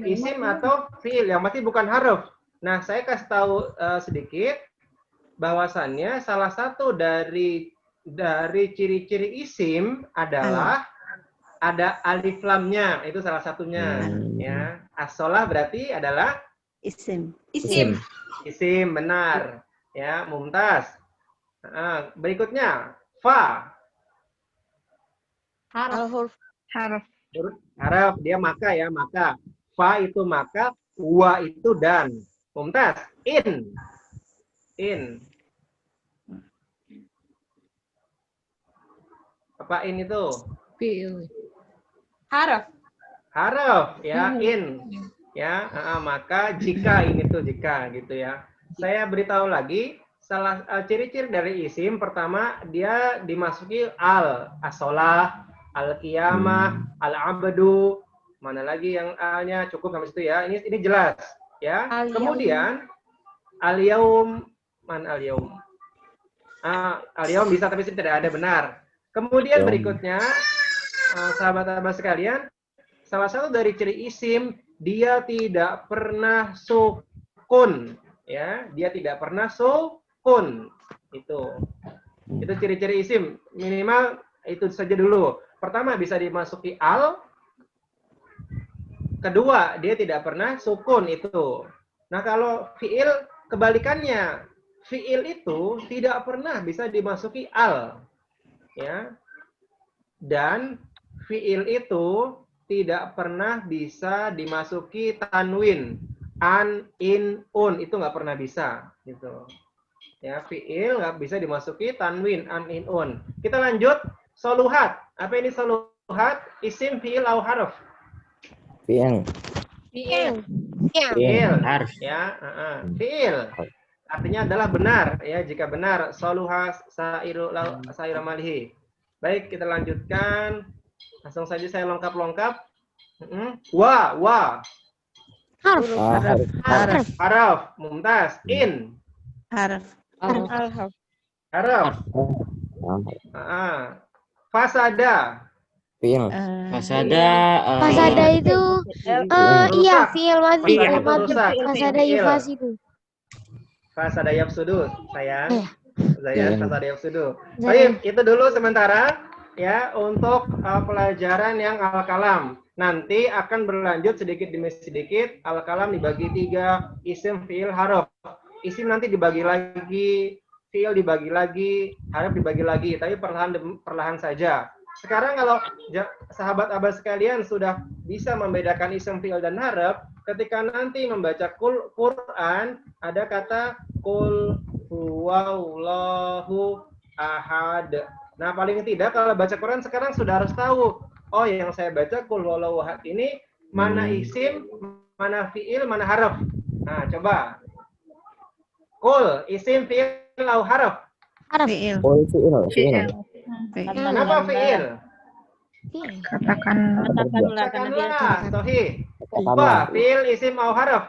Speaker 1: isim atau fi'il. Yang pasti bukan haruf. Nah, saya kasih tahu sedikit bahwasannya salah satu dari ciri-ciri isim adalah ada alif lamnya. Itu salah satunya. Ya, as-shalah berarti adalah
Speaker 15: isim.
Speaker 1: Isim, benar. Ya, mumtaz. Berikutnya, fa.
Speaker 18: Harf.
Speaker 1: Harf, dia maka ya, maka. Fa itu maka, wa itu dan. Mumtaz, in. Apa in itu?
Speaker 7: Fi'il.
Speaker 18: Harf.
Speaker 1: Ya, in. Ya, maka jika ini tuh jika gitu ya. Saya beritahu lagi, salah ciri-ciri dari isim pertama dia dimasuki as-shalah, al-qiyamah, al-abdu, mana lagi yang a-nya cukup sampai situ ya. Ini jelas ya. Kemudian al-yaum, mana al-yaum? Al-yaum bisa tapi tidak ada benar. Kemudian berikutnya sahabat-sahabat sekalian, salah satu dari ciri isim dia tidak pernah sukun ya, dia tidak pernah sukun. Itu ciri-ciri isim, minimal itu saja dulu. Pertama bisa dimasuki al, kedua dia tidak pernah sukun itu. Nah, kalau fi'il kebalikannya, fi'il itu tidak pernah bisa dimasuki al ya, dan fi'il itu tidak pernah bisa dimasuki tanwin, an, in, un, itu nggak pernah bisa gitu ya. Fi'il nggak bisa dimasuki tanwin, an, in, un. Kita lanjut, soluhat. Apa ini soluhat? Isim, fi'il, atau harf?
Speaker 8: Fi'il.
Speaker 1: Fi'il. Ya, fi'il. artinya adalah benar ya, jika benar saluha sairu malihi. Baik, kita lanjutkan. Langsung saja saya lengkap-lengkap. Wa. Harf. Mumtaz. In.
Speaker 15: Harf.
Speaker 1: Harf. Fasada.
Speaker 5: Fi'il.
Speaker 8: Fasada itu iya fi'il madhi. Fasada yufasidu.
Speaker 1: Fasada yafsudu, sayang. Fasada yafsudu. Baik, itu dulu sementara ya untuk pelajaran yang al-kalam. Nanti akan berlanjut sedikit demi sedikit. Al-kalam dibagi 3, isim, fi'il, harf. Isim nanti dibagi lagi, fi'il dibagi lagi, harf dibagi lagi, tapi perlahan saja. Sekarang kalau sahabat abad sekalian sudah bisa membedakan isim, fi'il, dan harf, ketika nanti membaca Quran, ada kata Qul huwallahu ahad. Nah, paling tidak kalau baca Quran sekarang sudah harus tahu, oh yang saya baca Qul huwallahu ahad ini mana isim, mana fi'il, mana harf. Nah, coba. Qul, isim, fi'il, atau harf?
Speaker 15: Fi'il.
Speaker 5: Fi'il.
Speaker 1: Kenapa fi'il?
Speaker 18: Katakanlah.
Speaker 1: Sahih. Wa, fi'il, isim, atau harf?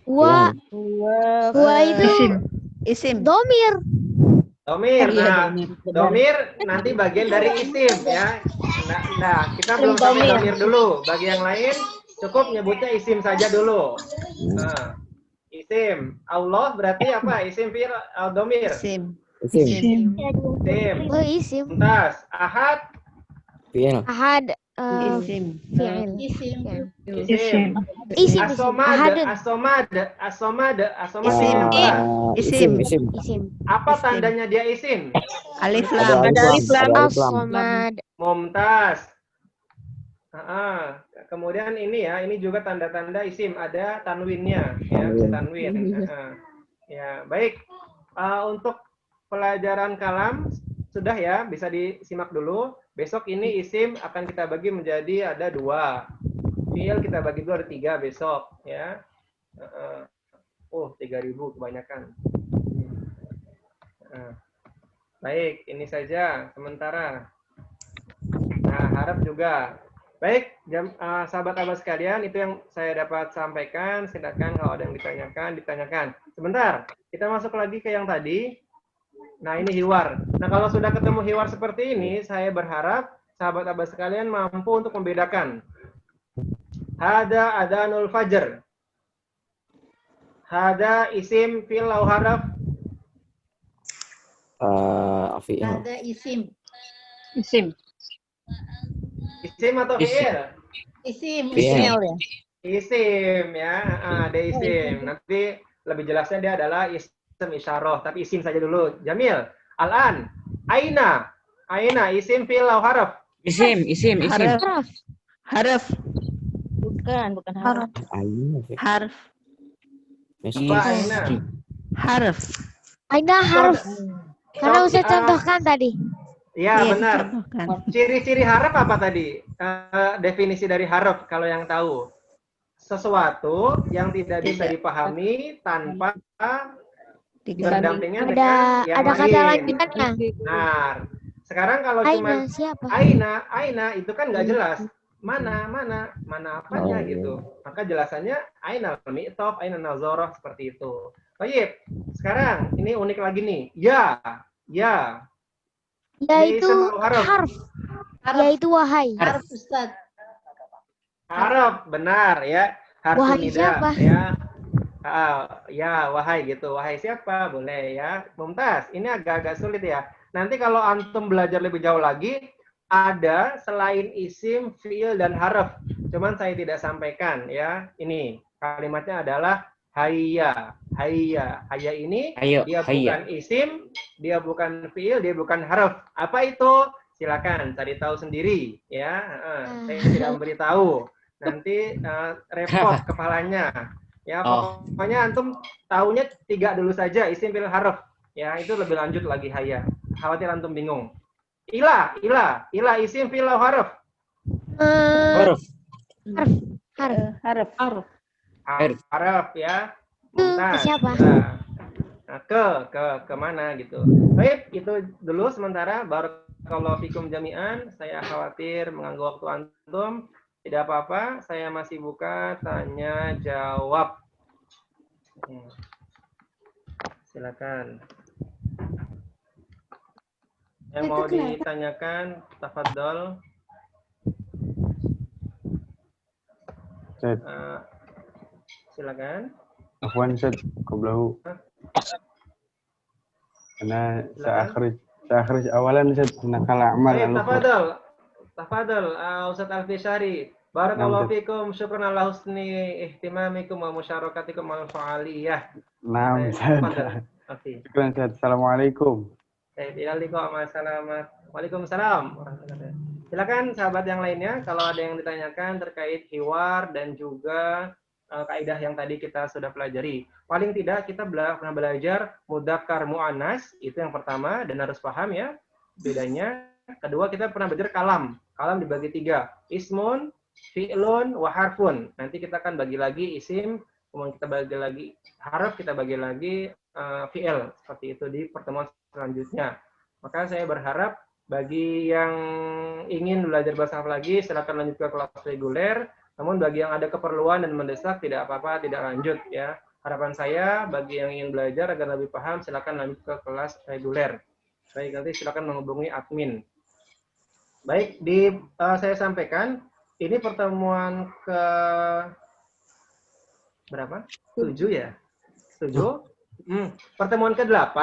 Speaker 8: Wa itu
Speaker 15: Isim.
Speaker 8: domir.
Speaker 1: Domir. Nah, domir nanti bagian dari isim ya. Nah, kita belum sampai domir dulu. Bagi yang lain cukup nyebutnya isim saja dulu. Nah, isim. Allah berarti apa? Isim, fi'il, atau domir?
Speaker 15: Isim.
Speaker 1: Isim.
Speaker 8: Oh, isim.
Speaker 1: Tuntas. Ahad.
Speaker 5: Fi'il.
Speaker 8: Ahad
Speaker 15: Isim.
Speaker 8: fi'il.
Speaker 1: Isim. Asomad. Asomad apa?
Speaker 15: Isim.
Speaker 1: Apa tandanya dia isim?
Speaker 15: Alif lam.
Speaker 8: As-somad.
Speaker 1: Mumtaz. Kemudian ini ya, ini juga tanda-tanda isim, ada tanwinnya ya, tanwin. Ya, baik. Untuk pelajaran kalam sudah ya, bisa disimak dulu. Besok ini isim akan kita bagi menjadi ada 2. Fi'il kita bagi dulu ada 3 besok ya. 3.000 kebanyakan. Baik, ini saja sementara. Nah, harap juga. Baik, sahabat abad sekalian, itu yang saya dapat sampaikan. Silakan kalau ada yang ditanyakan. Sebentar, kita masuk lagi ke yang tadi. Nah, ini hiwar. Nah, kalau sudah ketemu hiwar seperti ini, saya berharap sahabat abad sekalian mampu untuk membedakan. Hada adanul fajr. Hada isim, fi'il, atau harf?
Speaker 5: Fi'il.
Speaker 3: Ada isim.
Speaker 18: Isim.
Speaker 1: Isim atau fi'il?
Speaker 3: Isim.
Speaker 5: Fi'il.
Speaker 1: Isim ya, ada isim. Nanti lebih jelasnya dia adalah isim isyarah, tapi isim saja dulu. Jamil, Al-an, aina, isim, fi'il, atau harf?
Speaker 9: Isim.
Speaker 15: Harf.
Speaker 18: Bukan harf.
Speaker 15: Harf.
Speaker 1: Apa aina?
Speaker 15: Harf.
Speaker 8: Aina harf. Karena Ustaz contohkan tadi.
Speaker 1: Ya, benar.
Speaker 15: Contohkan.
Speaker 1: Ciri-ciri harf apa tadi? Definisi dari harf kalau yang tahu. Sesuatu yang tidak bisa dipahami tanpa berdampingan dengan yang
Speaker 8: ada
Speaker 1: lain.
Speaker 8: kata lanjutannya.
Speaker 1: Nah, sekarang kalau cuma
Speaker 8: Siapa?
Speaker 1: aina itu kan nggak jelas. Mana apanya gitu. Maka jelasannya aina mi'tof, aina nazarah, seperti itu. Baik, sekarang ini unik lagi nih. Ya.
Speaker 8: Yaitu harf. Yaitu wahai.
Speaker 3: Harf, Ustaz.
Speaker 1: Harf, benar ya. Harf
Speaker 8: Wahai
Speaker 1: nida
Speaker 8: siapa?
Speaker 1: ya. Ya, wahai gitu. Wahai siapa? Boleh ya. Mumtaz, ini agak-agak sulit ya. Nanti kalau antum belajar lebih jauh lagi, ada selain isim, fi'il, dan harf. Cuman saya tidak sampaikan ya. Ini kalimatnya adalah hayya. Hayya ini bukan isim, dia bukan fi'il, dia bukan harf. Apa itu? Silakan cari tahu sendiri ya. Saya tidak memberitahu. Nanti repot kepalanya. Ya, pokoknya antum tahunya 3 dulu saja, isim, fi'il, harf. Ya, itu lebih lanjut lagi hayya. Khawatir antum bingung. Ila, isim, fi'il, atau harf?
Speaker 8: Harf.
Speaker 1: Harf ya.
Speaker 8: Itu siapa?
Speaker 1: ke mana gitu. Baik, itu dulu sementara. Barakallahu fikum jami'an. Saya khawatir mengganggu waktu antum. Tidak apa-apa, saya masih buka tanya jawab. Silakan. Yang mau ditanyakan, tafadhol. Silakan.
Speaker 17: Afwan Ustaz, qablahu. Karena saya awalan Ustaz, nakal amal. Tafadhol,
Speaker 1: Ustaz Al-Fishari. Barakallahu fikum, syukran ala husni ihtimamikum wa musyarakatikum al-fa'aliyah.
Speaker 17: Naam, Ustaz. Syukran Ustaz. Assalamualaikum.
Speaker 1: Waalaikumsalam. Silakan sahabat yang lainnya kalau ada yang ditanyakan terkait hiwar dan juga kaidah yang tadi kita sudah pelajari. Paling tidak kita pernah belajar mudzakkar muannas, itu yang pertama dan harus paham ya bedanya. Kedua kita pernah belajar kalam. Kalam dibagi 3. Ismun, fi'lun, wa harfun. Nanti kita akan bagi lagi isim, kemudian kita bagi lagi harf, kita bagi lagi fi'il. Seperti itu di pertemuan selanjutnya. Maka saya berharap bagi yang ingin belajar bahasa Arab lagi, silakan lanjut ke kelas reguler. Namun bagi yang ada keperluan dan mendesak, tidak apa-apa, tidak lanjut ya. Harapan saya bagi yang ingin belajar agar lebih paham, silakan lanjut ke kelas reguler. Baik, nanti silakan menghubungi admin. Baik, saya sampaikan, ini pertemuan ke berapa? 7 ya? 7. Pertemuan ke-8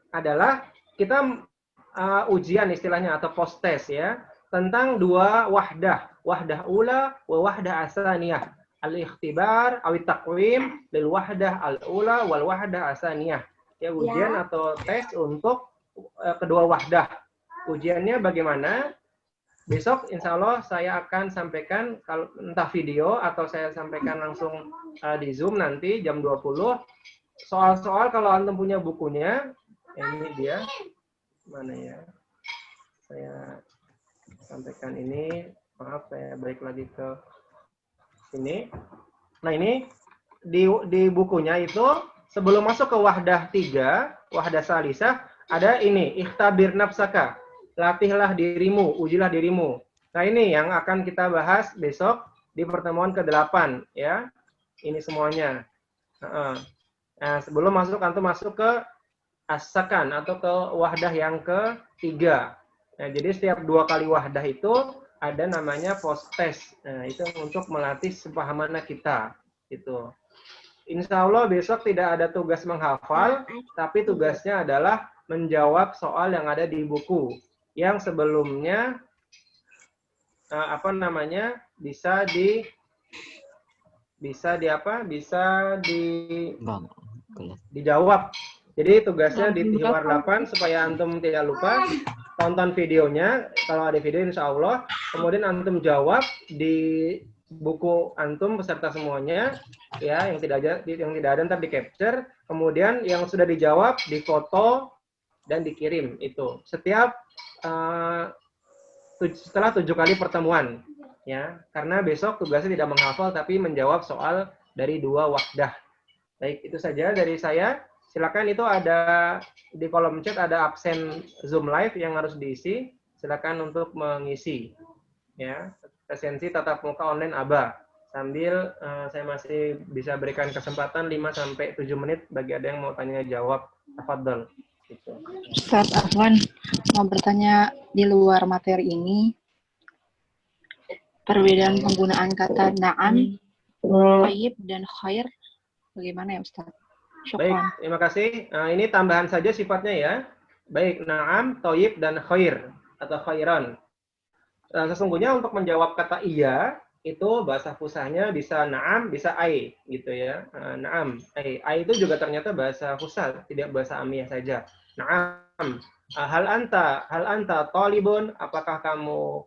Speaker 1: adalah kita ujian istilahnya atau post test ya tentang 2 wahdah ula wa wahdah asaniyah, al-ikhtibar aw taqwim lil wahdah al-ula wal wahdah asaniyah. Ya, ujian atau tes untuk kedua wahdah. Ujiannya bagaimana? Besok insya Allah saya akan sampaikan, kalau entah video atau saya sampaikan langsung di Zoom nanti jam 20. Soal-soal kalau antum punya bukunya, ini dia. Mana ya? Saya sampaikan ini. Maaf, saya balik lagi ke sini. Nah, ini di bukunya itu sebelum masuk ke wahdah 3, wahdah salisah, ada ini, ikhtabir nafsaka. Latihlah dirimu, ujilah dirimu. Nah, ini yang akan kita bahas besok di pertemuan ke-8 ya. Ini semuanya. Nah, sebelum antum masuk ke as-sakan atau ke wahdah yang ke-3. Nah, jadi setiap 2 kali wahdah itu ada namanya post test. Nah, itu untuk melatih kepahaman kita. Itu. Insya Allah besok tidak ada tugas menghafal, tapi tugasnya adalah menjawab soal yang ada di buku. Yang sebelumnya dijawab. Jadi tugasnya di Hiwar 8 supaya antum tidak lupa, tonton videonya kalau ada video insya Allah, kemudian antum jawab di buku antum beserta semuanya ya, yang tidak ada ntar di capture, kemudian yang sudah dijawab difoto dan dikirim itu setiap setelah 7 kali pertemuan ya, karena besok tugasnya tidak menghafal tapi menjawab soal dari 2 wahdah. Baik, itu saja dari saya. Silakan, itu ada di kolom chat ada absen Zoom live yang harus diisi. Silakan untuk mengisi ya, presensi tatap muka online ABA. Sambil saya masih bisa berikan kesempatan 5-7 menit bagi ada yang mau tanya jawab. Tafadhol. Gitu.
Speaker 10: Ustaz Afwan mau bertanya di luar materi ini, perbedaan penggunaan kata na'am, thayyib dan khair bagaimana ya Ustaz?
Speaker 1: Baik, terima kasih. Ini tambahan saja sifatnya ya. Baik, na'am, thayyib dan khair atau khairan. Sesungguhnya untuk menjawab kata iya itu bahasa fusahnya bisa na'am, bisa ai gitu ya. Na'am, ai itu juga ternyata bahasa fusah, tidak bahasa amiyah saja. Na'am, hal anta talibun, apakah kamu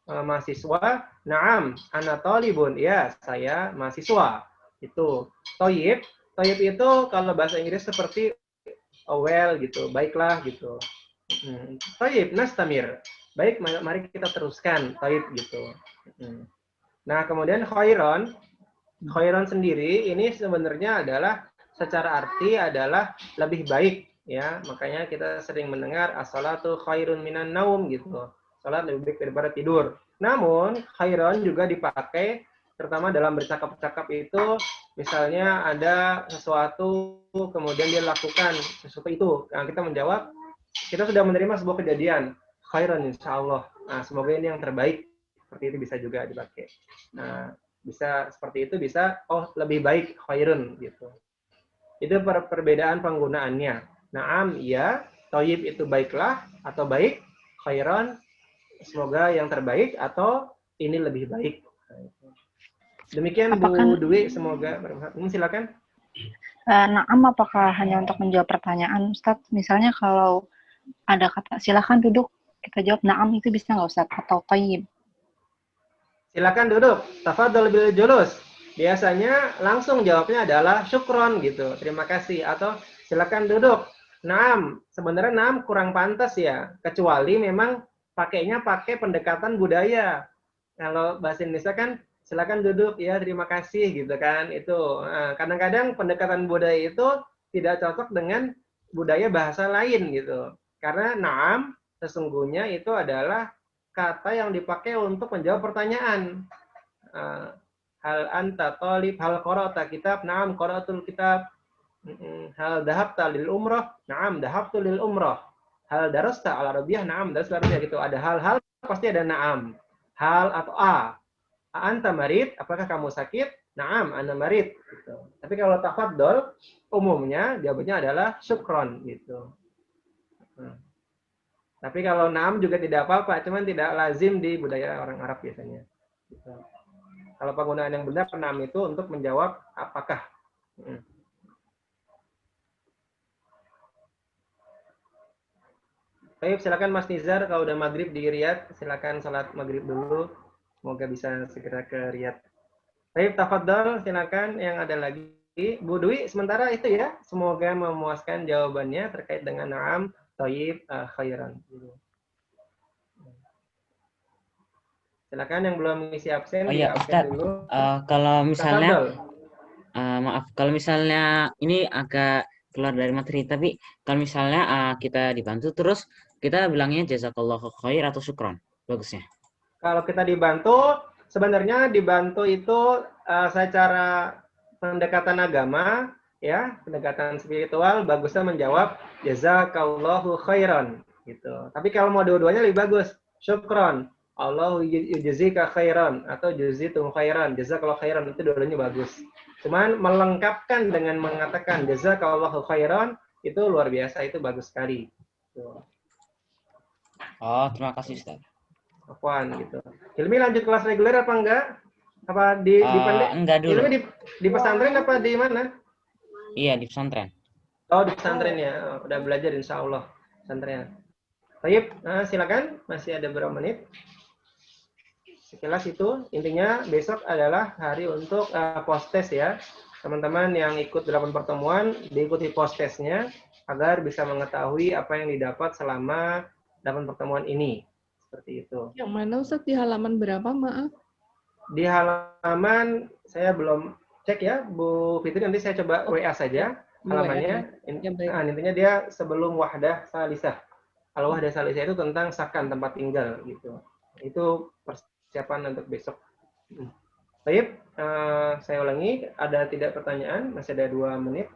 Speaker 1: mahasiswa? Na'am, ana talibun, ya saya mahasiswa. Itu thayyib. Thayyib itu kalau bahasa Inggris seperti well gitu, baiklah gitu. Thayyib, nastamir. Baik, mari kita teruskan, thayyib gitu. Nah, kemudian khairan sendiri ini sebenarnya adalah secara arti adalah lebih baik, ya. Makanya kita sering mendengar as-salatu khairun minan naum gitu. Salat lebih baik daripada tidur. Namun khairon juga dipakai terutama dalam bercakap-cakap itu, misalnya ada sesuatu kemudian dia lakukan sesuatu itu. Nah, kita menjawab, kita sudah menerima sebuah kejadian, khairan insyaallah. Nah, semoga ini yang terbaik. Seperti itu bisa juga dipakai. Nah, bisa seperti itu, bisa lebih baik khairun gitu. Itu perbedaan penggunaannya. Naam, iya, thayyib itu baiklah atau baik, khairan semoga yang terbaik atau ini lebih baik. Demikian Bu Dwi, semoga bermanfaat. Silakan.
Speaker 10: Naam apakah hanya untuk menjawab pertanyaan Ustadz? Misalnya kalau ada kata silakan duduk, kita jawab naam itu bisa nggak Ustadz? Atau thayyib?
Speaker 1: Silakan duduk. Tafadhol bil julus. Biasanya langsung jawabnya adalah syukron gitu. Terima kasih atau silakan duduk. Naam, sebenarnya naam kurang pantas ya, kecuali memang pakainya pakai pendekatan budaya. Kalau bahasa Indonesia kan silakan duduk ya, terima kasih gitu kan. Itu kadang-kadang pendekatan budaya itu tidak cocok dengan budaya bahasa lain gitu. Karena naam sesungguhnya itu adalah kata yang dipakai untuk menjawab pertanyaan. Hal anta talib, hal qara'ta kitab, naam qara'atul kitab. Hal dhahabta lil umrah, naam dhahabtu lil umrah. Hal darasta al arabiyah, naam darasta al arabiyah gitu. Ada hal-hal pasti ada naam. Hal atau anta marid, apakah kamu sakit? Naam, ana marid gitu. Tapi kalau tafadhol umumnya jawabannya adalah syukron gitu. Tapi kalau naam juga tidak apa-apa, cuman tidak lazim di budaya orang Arab biasanya. Gitu. Kalau penggunaan yang benar naam itu untuk menjawab apakah. Baik, silakan Mas Nizar, kalau udah maghrib di Riyadh, silakan salat maghrib dulu. Semoga bisa segera ke Riyadh. Baik, tafadhol, silakan yang ada lagi. Bu Dwi, sementara itu ya. Semoga memuaskan jawabannya terkait dengan naam, thayyib, khairan. Silakan yang belum mengisi absen.
Speaker 9: Oh iya, Ustaz. Kalau misalnya, maaf, kalau misalnya ini agak keluar dari materi, tapi kalau misalnya kita dibantu terus kita bilangnya jazakallahu khair atau syukron, bagusnya.
Speaker 1: Kalau kita dibantu, sebenarnya dibantu itu secara pendekatan agama, ya, pendekatan spiritual, bagusnya menjawab jazakallahu khairan, gitu. Tapi kalau mau dua-duanya lebih bagus, syukron, Allahu yujzika khairan atau juzitum khairan, jazakallahu khairan, itu dua-duanya bagus. Cuman melengkapkan dengan mengatakan jazakallahu khairan itu luar biasa, itu bagus sekali. Tuh.
Speaker 9: Oh, terima kasih Ustaz.
Speaker 1: Apaan gitu. Hilmi lanjut kelas reguler apa enggak? Apa di
Speaker 9: enggak dulu.
Speaker 1: Hilmi di pesantren apa di mana?
Speaker 9: Iya, di pesantren.
Speaker 1: Oh, di pesantren ya. Udah belajar insya Allah pesantren. Baik, silakan. Masih ada berapa menit? Sekilas itu, intinya besok adalah hari untuk post test ya. Teman-teman yang ikut 8 pertemuan, diikuti post testnya agar bisa mengetahui apa yang didapat selama 8 pertemuan ini. Seperti itu.
Speaker 7: Yang mana Ustaz, di halaman berapa, maaf?
Speaker 1: Di halaman, saya belum cek ya, Bu Fitri, nanti saya coba WA saja halamannya. Intinya dia sebelum wahdah salisah. Kalau wahdah salisah itu tentang sakan, tempat tinggal gitu. Itu persiapan untuk besok. Baik, saya ulangi, ada tidak pertanyaan? Masih ada 2 menit.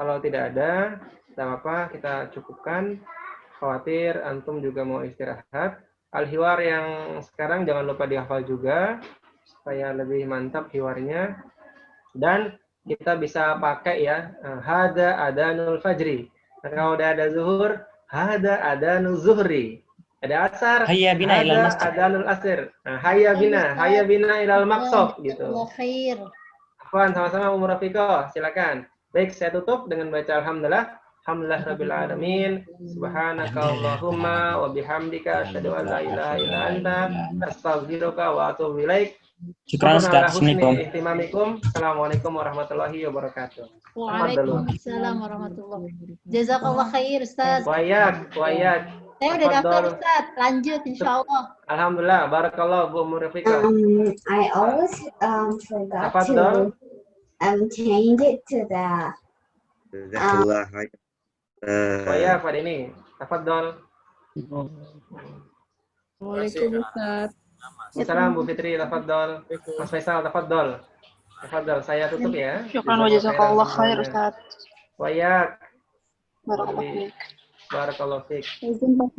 Speaker 1: Kalau tidak ada, tidak apa-apa, kita cukupkan. Khawatir antum juga mau istirahat. Al-hiwar yang sekarang jangan lupa dihafal juga, supaya lebih mantap hiwarnya. Dan kita bisa pakai ya, hada adanul fajri. Nah, kalau udah ada zuhur, hada adanul zuhri. Ada asar,
Speaker 9: hayya bina ilal masjid.
Speaker 1: Adanul asir. Nah, hayya bina ilal maqsad gitu.
Speaker 3: Khair.
Speaker 1: Afwan, sama-sama Umur Rafiqah, silakan. Baik, saya tutup dengan baca alhamdulillah. Alhamdulillah rabbil alamin. Subhanakallahumma wa bihamdika asyhadu an la ilaha illa anta astaghfiruka wa atubu ilaik.
Speaker 9: Syukran Ustaz.
Speaker 1: Assalamualaikum warahmatullahi wabarakatuh.
Speaker 3: Waalaikumsalam warahmatullahi wabarakatuh. Jazakallah khair Ustaz.
Speaker 1: Wayak.
Speaker 3: Saya udah daftar Ustaz. Lanjut insyaallah.
Speaker 1: Alhamdulillah, barakallah Bu Murafiqah.
Speaker 20: I always forgot
Speaker 1: Tafadhol.
Speaker 20: to change it to the
Speaker 2: Jazakallah khair.
Speaker 1: Waya Pak ini, tafadhol.
Speaker 7: Waalaikumsalam Ustaz.
Speaker 1: Assalamualaikum Bu Fitri, tafadhol. Mas Faisal, tafadhol. Tafadhol, saya tutup ya.
Speaker 10: Syukran wa jazakallah khair Ustaz.
Speaker 1: Waya.
Speaker 10: Barakallahu fiik.
Speaker 1: Barakallahu fiik.
Speaker 10: Izin Pak.